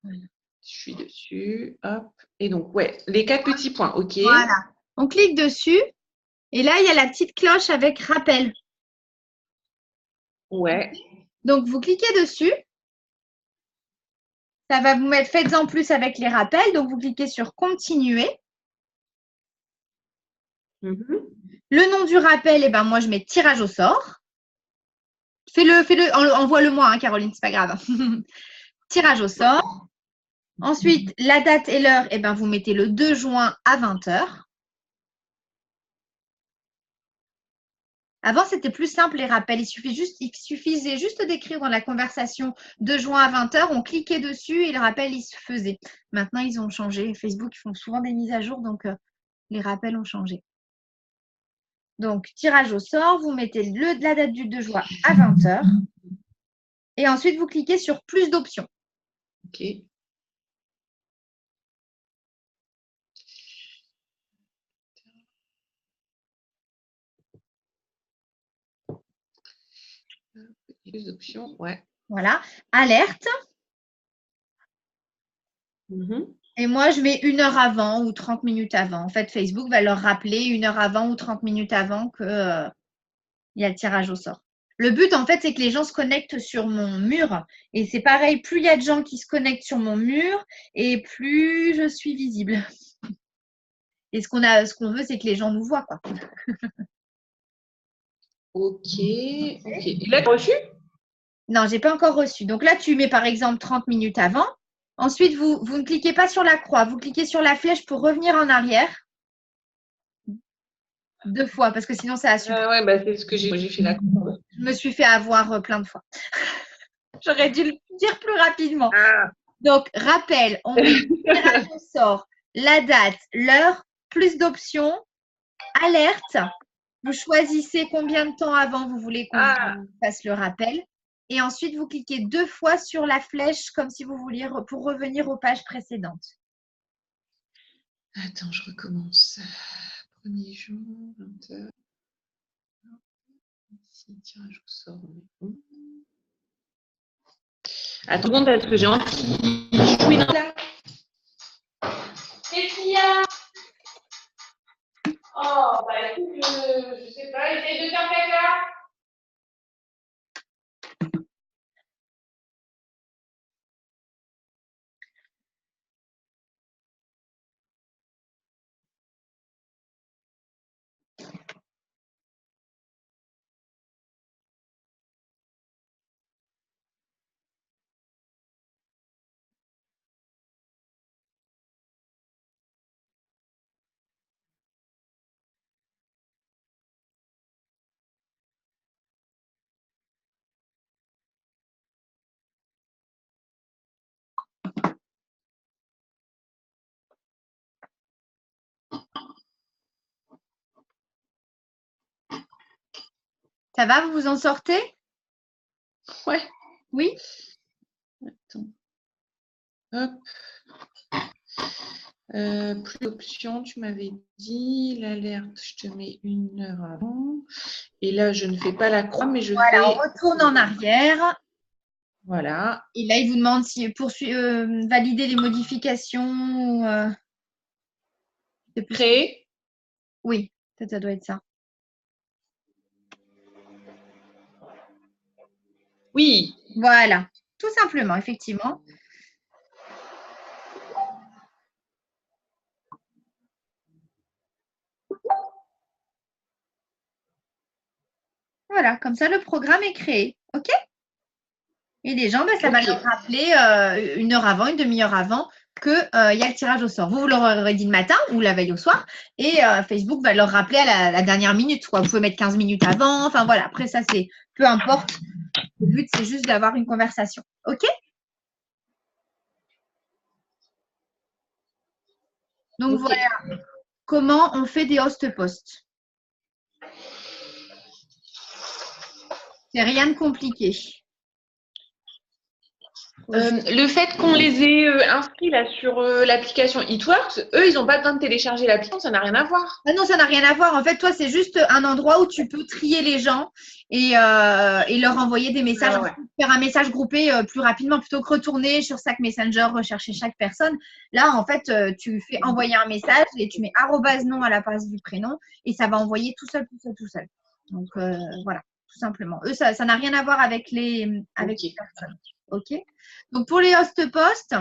Voilà. Je suis dessus. Hop. Et donc, ouais, les 4 petits points. OK. Voilà. On clique dessus. Et là, il y a la petite cloche avec rappel. Ouais. Donc, vous cliquez dessus. Ça va vous mettre faites-en plus avec les rappels. Donc, vous cliquez sur continuer. Le nom du rappel, eh ben, moi, je mets tirage au sort. Fais-le, envoie-le-moi, hein, Caroline, c'est pas grave. Tirage au sort. Ensuite, la date et l'heure, eh ben, vous mettez le 2 juin à 20 h. Avant, c'était plus simple les rappels. Il suffisait juste d'écrire dans la conversation 2 juin à 20 h, on cliquait dessus et le rappel, il se faisait. Maintenant, ils ont changé. Facebook, ils font souvent des mises à jour, donc les rappels ont changé. Donc, tirage au sort, vous mettez la date du 2 juin à 20 h. Et ensuite, vous cliquez sur plus d'options. Ok. Plus d'options, ouais. Voilà. Alerte. Et moi, je mets 1 heure avant ou 30 minutes avant. En fait, Facebook va leur rappeler 1 heure avant ou 30 minutes avant qu'il y a le tirage au sort. Le but, en fait, c'est que les gens se connectent sur mon mur. Et c'est pareil, plus il y a de gens qui se connectent sur mon mur et plus je suis visible. Et ce qu'on veut, c'est que les gens nous voient, quoi. Ok. Et là, tu as reçu? Non, je n'ai pas encore reçu. Donc là, tu mets par exemple 30 minutes avant. Ensuite, vous ne cliquez pas sur la croix, vous cliquez sur la flèche pour revenir en arrière. 2 fois, parce que sinon, ça a supprimer. Ouais, bah, c'est ce que j'ai fait là. Je me suis fait avoir plein de fois. J'aurais dû le dire plus rapidement. Ah. Donc, rappel, on met le tirage au sort, la date, l'heure, plus d'options, alerte. Vous choisissez combien de temps avant vous voulez qu'on fasse le rappel. Et ensuite, vous cliquez 2 fois sur la flèche comme si vous vouliez pour revenir aux pages précédentes. Attends, je recommence. 1er jour, 20 h. Ici, tirage au sort. Attends, parce que j'ai envie. Oui, non. Qu'est-ce qu'il y a? Oh, bah écoute, je sais pas, essaye de faire caca. Ça va, vous vous en sortez? Ouais. Oui? Attends. Hop. Plus d'options, tu m'avais dit. L'alerte, je te mets 1 heure avant. Et là, je ne fais pas la croix, mais je fais… On retourne en arrière. Voilà. Et là, il vous demande si valider les modifications. Créer. Oui, ça doit être ça. Oui. Voilà, tout simplement, effectivement. Voilà, comme ça, le programme est créé. OK? Et les gens, ça va leur rappeler 1 heure avant, une demi-heure avant qu'il y a le tirage au sort. Vous leur aurez dit le matin ou la veille au soir. Et Facebook va leur rappeler à la dernière minute. Quoi. Vous pouvez mettre 15 minutes avant. Enfin, voilà. Après, ça, c'est peu importe. Le but, c'est juste d'avoir une conversation. OK? Donc, voilà comment on fait des host posts. C'est rien de compliqué. Le fait qu'on les ait inscrits là sur l'application It-Works, eux, ils n'ont pas besoin de télécharger l'application, ça n'a rien à voir. Ah non, ça n'a rien à voir. En fait, toi, c'est juste un endroit où tu peux trier les gens et leur envoyer des messages, faire un message groupé plus rapidement plutôt que retourner sur chaque Messenger, rechercher chaque personne. Là, en fait, tu fais envoyer un message et tu mets @nom à la place du prénom et ça va envoyer tout seul. Donc, voilà, tout simplement. Eux, ça n'a rien à voir avec les personnes. OK? Donc, pour les host posts,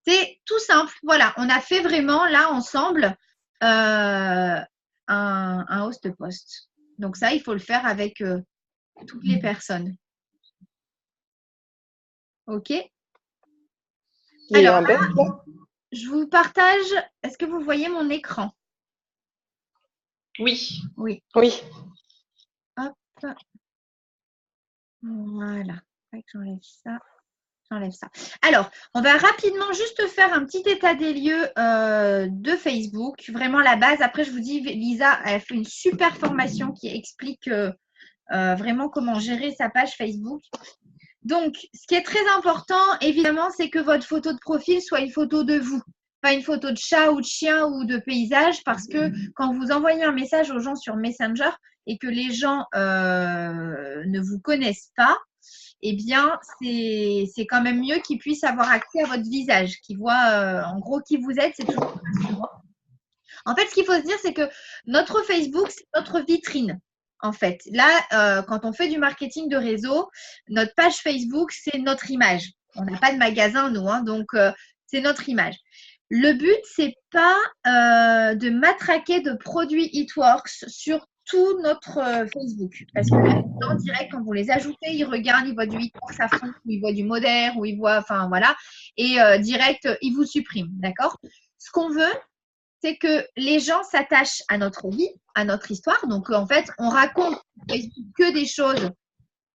c'est tout simple. Voilà, on a fait vraiment là ensemble un host post. Donc ça, il faut le faire avec toutes les personnes. OK? Il y a Alors, un bug là? je vous partage. Est-ce que vous voyez mon écran? Oui. Oui. Oui. Hop. Voilà. J'enlève ça. J'enlève ça. Alors, on va rapidement juste faire un petit état des lieux de Facebook. Vraiment la base. Après, je vous dis, Lisa, elle fait une super formation qui explique vraiment comment gérer sa page Facebook. Donc, ce qui est très important, évidemment, c'est que votre photo de profil soit une photo de vous. Pas une photo de chat ou de chien ou de paysage, parce que quand vous envoyez un message aux gens sur Messenger et que les gens ne vous connaissent pas, eh bien, c'est quand même mieux qu'ils puissent avoir accès à votre visage, qu'ils voient en gros qui vous êtes, c'est toujours rassurant. En fait, ce qu'il faut se dire, c'est que notre Facebook, c'est notre vitrine. En fait, là, quand on fait du marketing de réseau, notre page Facebook, c'est notre image. On n'a pas de magasin, nous, hein, donc c'est notre image. Le but, c'est pas de matraquer de produits Eatworks sur tout notre Facebook. Parce que là, en direct, quand vous les ajoutez, ils regardent, ils voient du Eatworks à fond, ou ils voient du Modern, ou ils voient, enfin voilà, et direct, ils vous suppriment, d'accord? Ce qu'on veut, c'est que les gens s'attachent à notre vie, à notre histoire. Donc, en fait, on raconte que des choses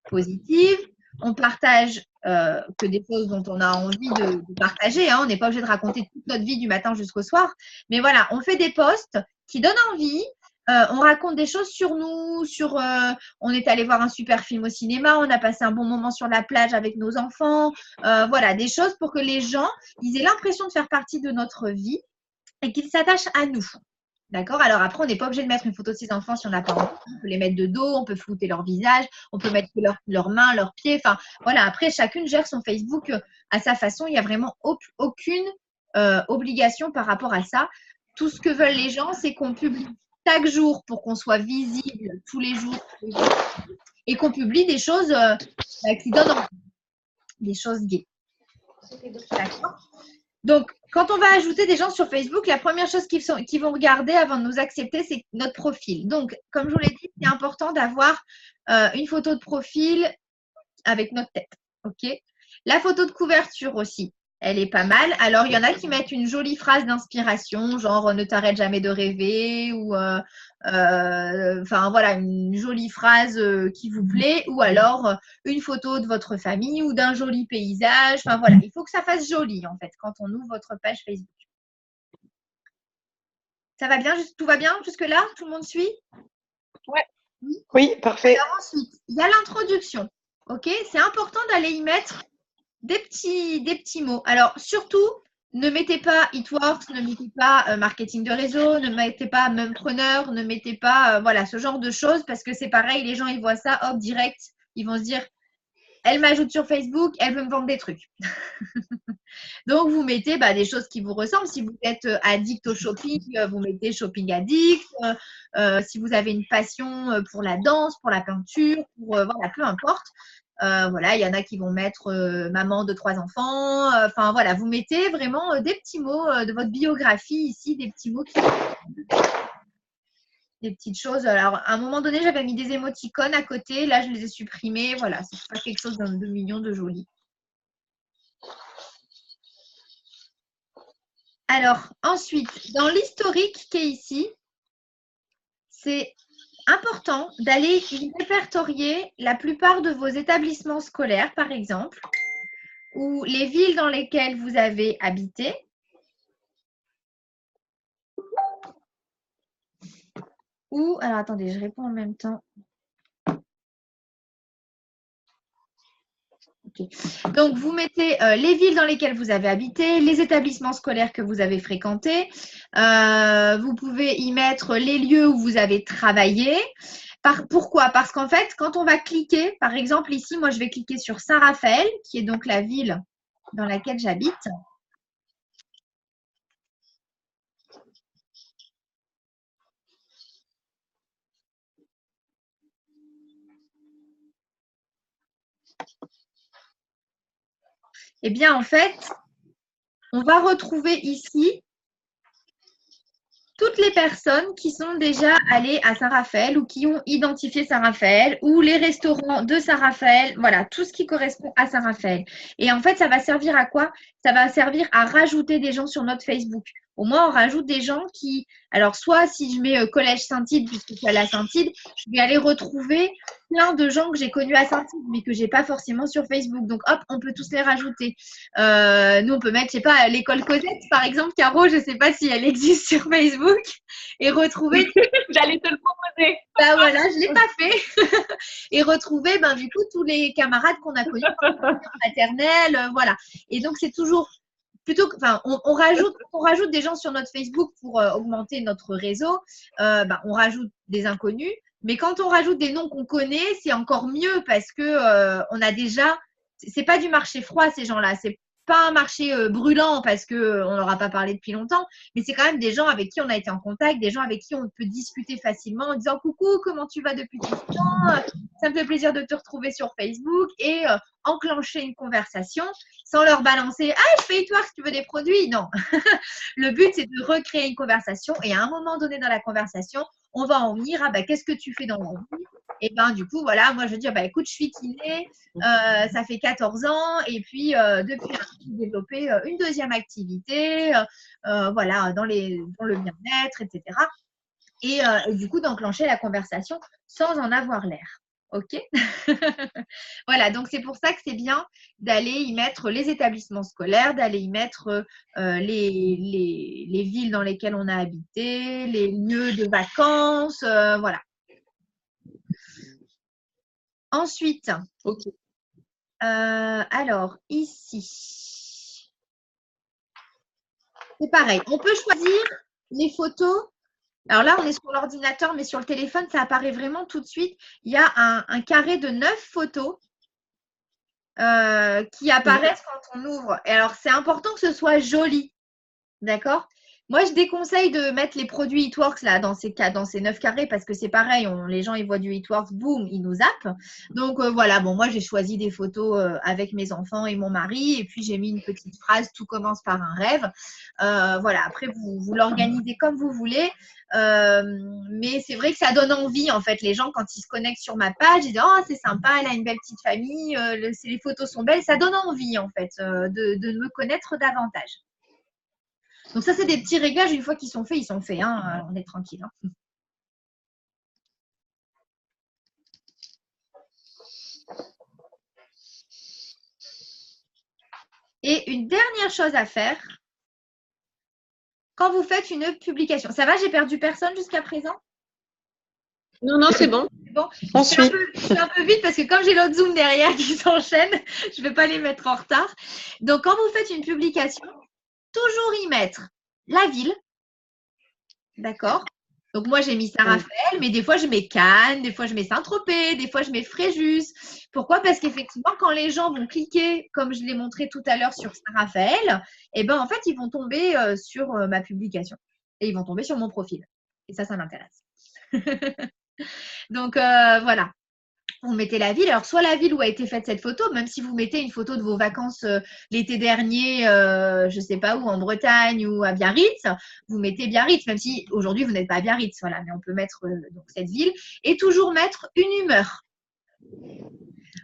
positives. On partage que des choses dont on a envie de partager. Hein. On n'est pas obligé de raconter toute notre vie du matin jusqu'au soir. Mais voilà, on fait des posts qui donnent envie. On raconte des choses sur nous, on est allé voir un super film au cinéma, on a passé un bon moment sur la plage avec nos enfants. Voilà, des choses pour que les gens ils aient l'impression de faire partie de notre vie et qu'ils s'attachent à nous. D'accord? Alors après, on n'est pas obligé de mettre une photo de ses enfants si on n'a pas envie. On peut les mettre de dos, on peut flouter leur visage, on peut mettre leurs mains, leurs pieds. Enfin, voilà, après, chacune gère son Facebook à sa façon. Il n'y a vraiment aucune obligation par rapport à ça. Tout ce que veulent les gens, c'est qu'on publie chaque jour pour qu'on soit visible tous les jours et qu'on publie des choses qui donnent envie, des choses gaies. D'accord? Donc, quand on va ajouter des gens sur Facebook, la première chose qu'ils vont regarder avant de nous accepter, c'est notre profil. Donc, comme je vous l'ai dit, c'est important d'avoir une photo de profil avec notre tête. OK? La photo de couverture aussi, elle est pas mal. Alors, il y en a qui mettent une jolie phrase d'inspiration, genre ne t'arrête jamais de rêver ou enfin voilà, une jolie phrase qui vous plaît ou alors une photo de votre famille ou d'un joli paysage. Enfin voilà, il faut que ça fasse joli en fait quand on ouvre votre page Facebook. Ça va bien? Tout va bien jusque-là? Tout le monde suit? Ouais. Oui, parfait. Alors ensuite, il y a l'introduction. OK? C'est important d'aller y mettre des petits mots. Alors, surtout, ne mettez pas Eatworks, ne mettez pas marketing de réseau, ne mettez pas mumpreneur, ne mettez pas voilà, ce genre de choses parce que c'est pareil, les gens, ils voient ça, hop, direct, ils vont se dire, elle m'ajoute sur Facebook, elle veut me vendre des trucs. Donc, vous mettez des choses qui vous ressemblent. Si vous êtes addict au shopping, vous mettez shopping addict. Si vous avez une passion pour la danse, pour la peinture, voilà, peu importe. Voilà, il y en a qui vont mettre maman de 3 enfants. Enfin, voilà, vous mettez vraiment des petits mots de votre biographie ici, des petits mots des petites choses. Alors, à un moment donné, j'avais mis des émoticônes à côté. Là, je les ai supprimés. Voilà, c'est pas quelque chose de mignon, de joli. Alors, ensuite, dans l'historique qui est ici, c'est important d'aller y répertorier la plupart de vos établissements scolaires, par exemple, ou les villes dans lesquelles vous avez habité. Ou, alors attendez, je réponds en même temps. Okay. Donc, vous mettez les villes dans lesquelles vous avez habité, les établissements scolaires que vous avez fréquentés. Vous pouvez y mettre les lieux où vous avez travaillé. Pourquoi? Parce qu'en fait, quand on va cliquer, par exemple ici, moi je vais cliquer sur Saint-Raphaël, qui est donc la ville dans laquelle j'habite. Eh bien, en fait, on va retrouver ici toutes les personnes qui sont déjà allées à Saint-Raphaël ou qui ont identifié Saint-Raphaël ou les restaurants de Saint-Raphaël, voilà, tout ce qui correspond à Saint-Raphaël. Et en fait, ça va servir à quoi? Ça va servir à rajouter des gens sur notre Facebook. Au moins, on rajoute des gens qui… Alors, soit si je mets Collège Saint-Tide, puisque je suis allée à Saint-Tide, je vais aller retrouver plein de gens que j'ai connus à Saint-Tide, mais que je n'ai pas forcément sur Facebook. Donc, hop, on peut tous les rajouter. Nous, on peut mettre, je sais pas, l'école Cosette, par exemple, Caro, je ne sais pas si elle existe sur Facebook, et retrouver… J'allais te le proposer. Ben voilà, je ne l'ai pas fait. Et retrouver, ben, du coup, tous les camarades qu'on a connus en maternelle, voilà. Et donc, c'est toujours… Plutôt que, enfin, on rajoute des gens sur notre Facebook pour augmenter notre réseau, on rajoute des inconnus. Mais quand on rajoute des noms qu'on connaît, c'est encore mieux parce que on a déjà. C'est pas du marché froid ces gens-là. C'est pas un marché brûlant parce que on leur a pas parlé depuis longtemps. Mais c'est quand même des gens avec qui on a été en contact, des gens avec qui on peut discuter facilement en disant coucou, comment tu vas depuis tout ce temps? Ça me fait plaisir de te retrouver sur Facebook et enclencher une conversation sans leur balancer ah je fais toi si tu veux des produits. Non, le but c'est de recréer une conversation et à un moment donné dans la conversation on va en venir à qu'est-ce que tu fais dans la vie. Et du coup voilà, moi je dis écoute je suis kiné, ça fait 14 ans et puis depuis j'ai développé une deuxième activité voilà dans le bien-être, etc. Et du coup d'enclencher la conversation sans en avoir l'air. Ok. Voilà, donc c'est pour ça que c'est bien d'aller y mettre les établissements scolaires, d'aller y mettre les villes dans lesquelles on a habité, les lieux de vacances, voilà. Ensuite, Ok. alors ici, c'est pareil, on peut choisir les photos. Alors là, on est sur l'ordinateur, mais sur le téléphone, ça apparaît vraiment tout de suite. Il y a un carré de 9 photos qui apparaissent quand on ouvre. Et alors, c'est important que ce soit joli. D'accord? Moi, je déconseille de mettre les produits Eatworks là, dans ces 9 carrés parce que c'est pareil, les gens ils voient du Eatworks, boum, ils nous zappent. Donc voilà, bon, moi j'ai choisi des photos avec mes enfants et mon mari et puis j'ai mis une petite phrase, tout commence par un rêve. Voilà, après vous l'organisez comme vous voulez. Mais c'est vrai que ça donne envie en fait. Les gens, quand ils se connectent sur ma page, ils disent oh, c'est sympa, elle a une belle petite famille, les photos sont belles. Ça donne envie en fait de me connaître davantage. Donc ça, c'est des petits réglages. Une fois qu'ils sont faits, ils sont faits. Hein. On est tranquille. Hein. Et une dernière chose à faire, quand vous faites une publication. Ça va, j'ai perdu personne jusqu'à présent? Non, non, c'est bon. Bon. On suit. Je suis un peu vite parce que comme j'ai l'autre Zoom derrière qui s'enchaîne, je ne vais pas les mettre en retard. Donc, quand vous faites une publication, toujours y mettre la ville. D'accord? Donc, moi, j'ai mis Saint-Raphaël, mais des fois, je mets Cannes, des fois, je mets Saint-Tropez, des fois, je mets Fréjus. Pourquoi? Parce qu'effectivement, quand les gens vont cliquer, comme je l'ai montré tout à l'heure sur Saint-Raphaël, en fait, ils vont tomber sur ma publication et ils vont tomber sur mon profil. Et ça m'intéresse. Donc, voilà. Vous mettez la ville. Alors, soit la ville où a été faite cette photo, même si vous mettez une photo de vos vacances l'été dernier, je ne sais pas où, en Bretagne ou à Biarritz, vous mettez Biarritz, même si aujourd'hui, vous n'êtes pas à Biarritz. Voilà, mais on peut mettre donc, cette ville et toujours mettre une humeur.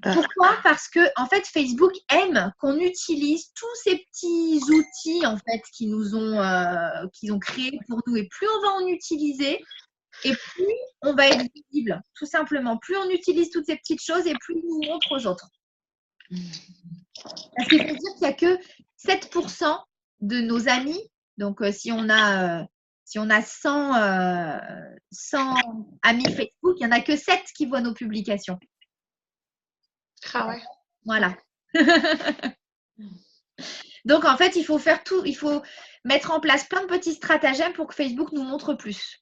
Pourquoi? Parce que en fait, Facebook aime qu'on utilise tous ces petits outils en fait qu'ils ont créés pour nous. Et plus on va en utiliser, et plus on va être visible, tout simplement. Plus on utilise toutes ces petites choses et plus on nous montre aux autres. Parce qu'il faut dire qu'il n'y a que 7% de nos amis. Donc, si on a 100 amis Facebook, il n'y en a que 7 qui voient nos publications. Ah ouais. Voilà. Donc, en fait, il faut faire tout. Il faut mettre en place plein de petits stratagèmes pour que Facebook nous montre plus.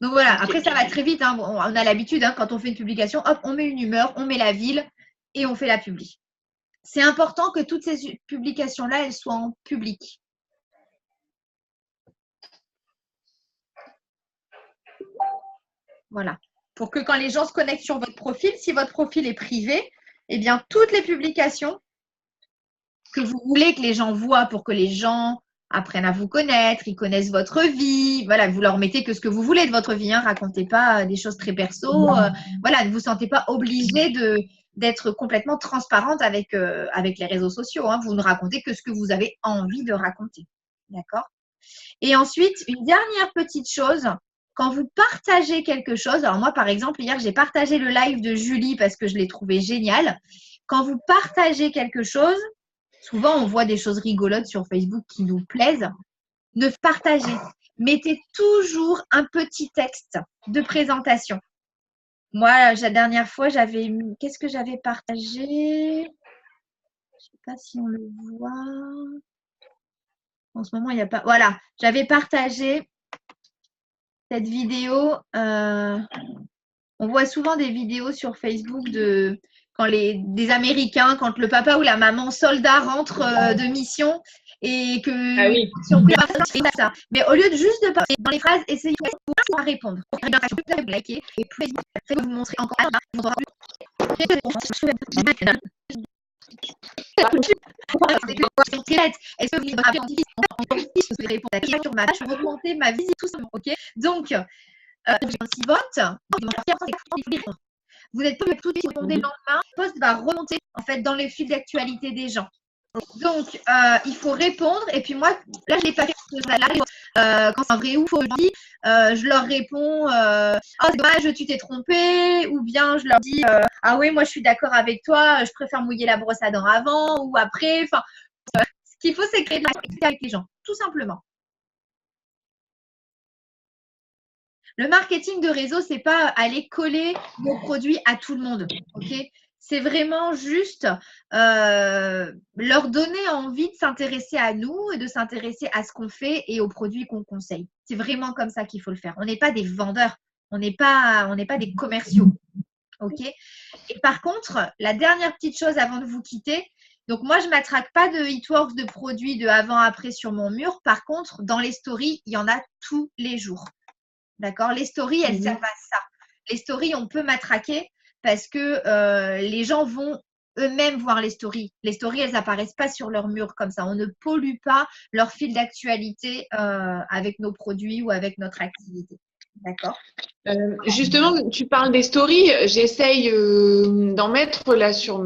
Donc voilà, après ça va très vite, hein. On a l'habitude, hein, quand on fait une publication, hop, on met une humeur, on met la ville et on fait la publi. C'est important que toutes ces publications-là, elles soient en public. Voilà. Pour que quand les gens se connectent sur votre profil, si votre profil est privé, eh bien toutes les publications que vous voulez que les gens voient pour que les gens apprennent à vous connaître, ils connaissent votre vie. Voilà, vous leur mettez que ce que vous voulez de votre vie, hein. Racontez pas des choses très perso. Voilà, ne vous sentez pas obligé d'être complètement transparente avec les réseaux sociaux, hein. Vous ne racontez que ce que vous avez envie de raconter. D'accord? Et ensuite, une dernière petite chose, quand vous partagez quelque chose, alors moi par exemple, hier j'ai partagé le live de Julie parce que je l'ai trouvé génial. Quand vous partagez quelque chose, souvent on voit des choses rigolotes sur Facebook qui nous plaisent, ne partagez. Mettez toujours un petit texte de présentation. Moi, la dernière fois, qu'est-ce que j'avais partagé? Je ne sais pas si on le voit. En ce moment, il n'y a pas. Voilà, j'avais partagé cette vidéo. On voit souvent des vidéos sur Facebook quand des Américains, quand le papa ou la maman soldat rentre de mission et que Ah oui. surpris ça. Mais au lieu de juste de parler dans les phrases, essayez de répondre. Liker et puis vous montrer encore est-ce que vous répondre à qui sur ma page, augmenter ma visite, tout simplement. Ok. Donc, vous n'êtes pas tout de suite répondre le lendemain. Le post va remonter en fait dans les fils d'actualité des gens. Donc, il faut répondre. Et puis moi, là, je l'ai pas fait quand c'est un vrai ou faux, je leur réponds oh, c'est dommage, tu t'es trompé. Ou bien je leur dis ah oui, moi, je suis d'accord avec toi. Je préfère mouiller la brosse à dents avant ou après. Enfin, ce qu'il faut, c'est créer de la connexion avec les gens, tout simplement. Le marketing de réseau, c'est pas aller coller nos produits à tout le monde. Ok, c'est vraiment juste leur donner envie de s'intéresser à nous et de s'intéresser à ce qu'on fait et aux produits qu'on conseille. C'est vraiment comme ça qu'il faut le faire. On n'est pas des vendeurs, on n'est pas des commerciaux. Ok. Et par contre, la dernière petite chose avant de vous quitter. Donc moi, je ne m'attraque pas de Hitworks de produits de avant-après sur mon mur. Par contre, dans les stories, il y en a tous les jours. D'accord? Les stories, elles servent à ça. Les stories, on peut matraquer parce que les gens vont eux-mêmes voir les stories. Les stories, elles n'apparaissent pas sur leur mur comme ça. On ne pollue pas leur fil d'actualité avec nos produits ou avec notre activité. D'accord? Justement, tu parles des stories. J'essaye d'en mettre là sur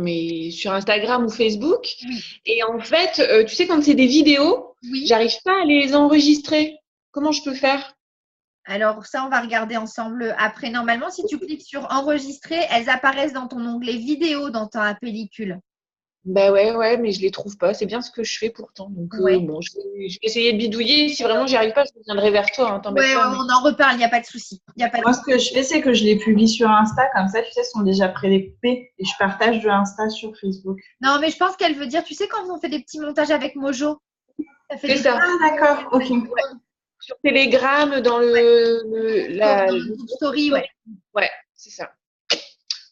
Instagram ou Facebook. Oui. Et en fait, tu sais, quand c'est des vidéos, Oui. j'arrive pas à les enregistrer. Comment je peux faire? Alors, ça, on va regarder ensemble après. Normalement, si tu cliques sur enregistrer, elles apparaissent dans ton onglet vidéo dans ta pellicule. Bah ouais, mais je les trouve pas. C'est bien ce que je fais pourtant. Donc Ouais. bon, je vais essayer de bidouiller. Si vraiment j'y arrive pas, je reviendrai vers toi. Hein, Ouais, on en reparle, il n'y a pas de souci. Moi, ce que je fais, c'est que je les publie sur Insta. Comme ça, tu sais, elles sont déjà prédécoupées. Et je partage de Insta sur Facebook. Non, mais je pense qu'elle veut dire, tu sais, quand on fait des petits montages avec Mojo, ça fait C'est des ça. Ah, d'accord. Ok. Ouais. Sur Telegram, dans Dans story, ouais. Ouais, c'est ça.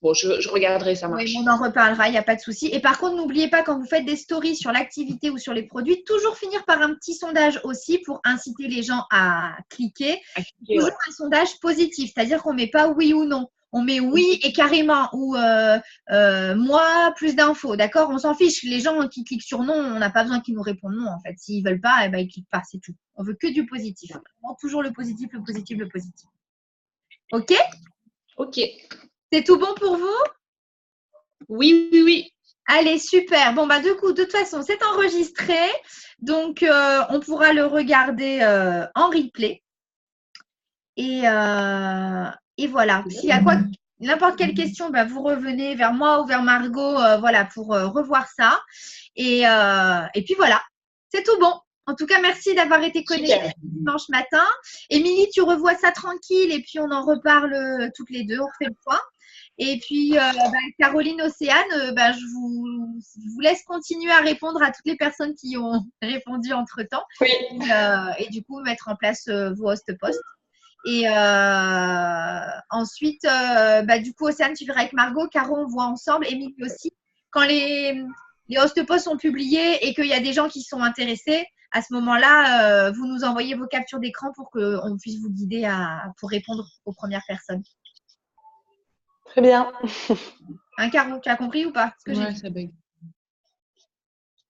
Bon, je regarderai, ça marche. Oui, on en reparlera, il n'y a pas de souci. Et par contre, n'oubliez pas, quand vous faites des stories sur l'activité ou sur les produits, toujours finir par un petit sondage aussi pour inciter les gens à cliquer. Toujours un sondage positif, c'est-à-dire qu'on ne met pas oui ou non. On met oui et carrément ou moi, plus d'infos, d'accord? On s'en fiche. Les gens qui cliquent sur non, on n'a pas besoin qu'ils nous répondent non, en fait. S'ils ne veulent pas, eh ben, ils ne cliquent pas, c'est tout. On veut que du positif. Toujours le positif, le positif, le positif. OK? Ok. C'est tout bon pour vous? Oui. Allez, super. Bon, bah, du coup, de toute façon, c'est enregistré. Donc, on pourra le regarder en replay. Et voilà. S'il y a n'importe quelle question, bah, vous revenez vers moi ou vers Margot voilà, pour revoir ça. Et puis, voilà. C'est tout bon. En tout cas, merci d'avoir été connectés dimanche matin. Émilie, tu revois ça tranquille et puis on en reparle toutes les deux. On refait le point. Et puis, Caroline, Océane, je vous laisse continuer à répondre à toutes les personnes qui ont répondu entre-temps. Oui. Et du coup, mettre en place vos host-posts. Et ensuite, du coup, Océane, tu verras avec Margot. Caro, on voit ensemble. Émilie aussi. Quand les host-posts sont publiés et qu'il y a des gens qui sont intéressés, à ce moment-là, vous nous envoyez vos captures d'écran pour qu'on puisse vous guider pour répondre aux premières personnes. Très bien. Caro, tu as compris ou pas? Ouais, ça bug.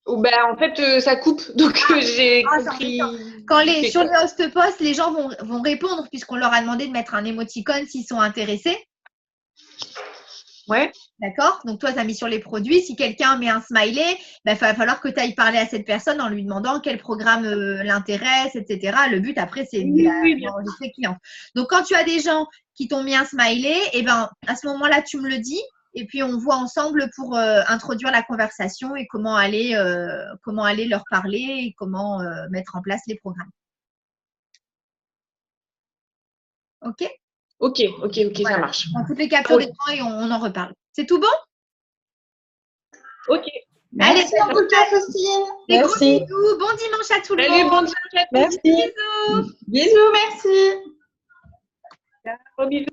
En fait, ça coupe. Donc, j'ai Ah, c'est compris. Quand C'est sur quoi les host posts, les gens vont répondre puisqu'on leur a demandé de mettre un émoticône s'ils sont intéressés. Ouais. D'accord? Donc, toi, tu as mis sur les produits. Si quelqu'un met un smiley, il va falloir que tu ailles parler à cette personne en lui demandant quel programme l'intéresse, etc. Le but, après, c'est d'enregistrer client. Donc, quand tu as des gens qui t'ont mis un smiley, eh ben, à ce moment-là, tu me le dis. Et puis, on voit ensemble pour introduire la conversation et comment aller leur parler et comment mettre en place les programmes. OK? Ok, Voilà. ça marche. En toutes les captures d'écran et on en reparle. C'est tout bon? Ok. Merci en tout cas, Faustine. Des gros Merci. bisous. Bon dimanche à tout le Salut, monde. bon dimanche à tous. Merci. Bisous. Bisous, merci. Gros bisous.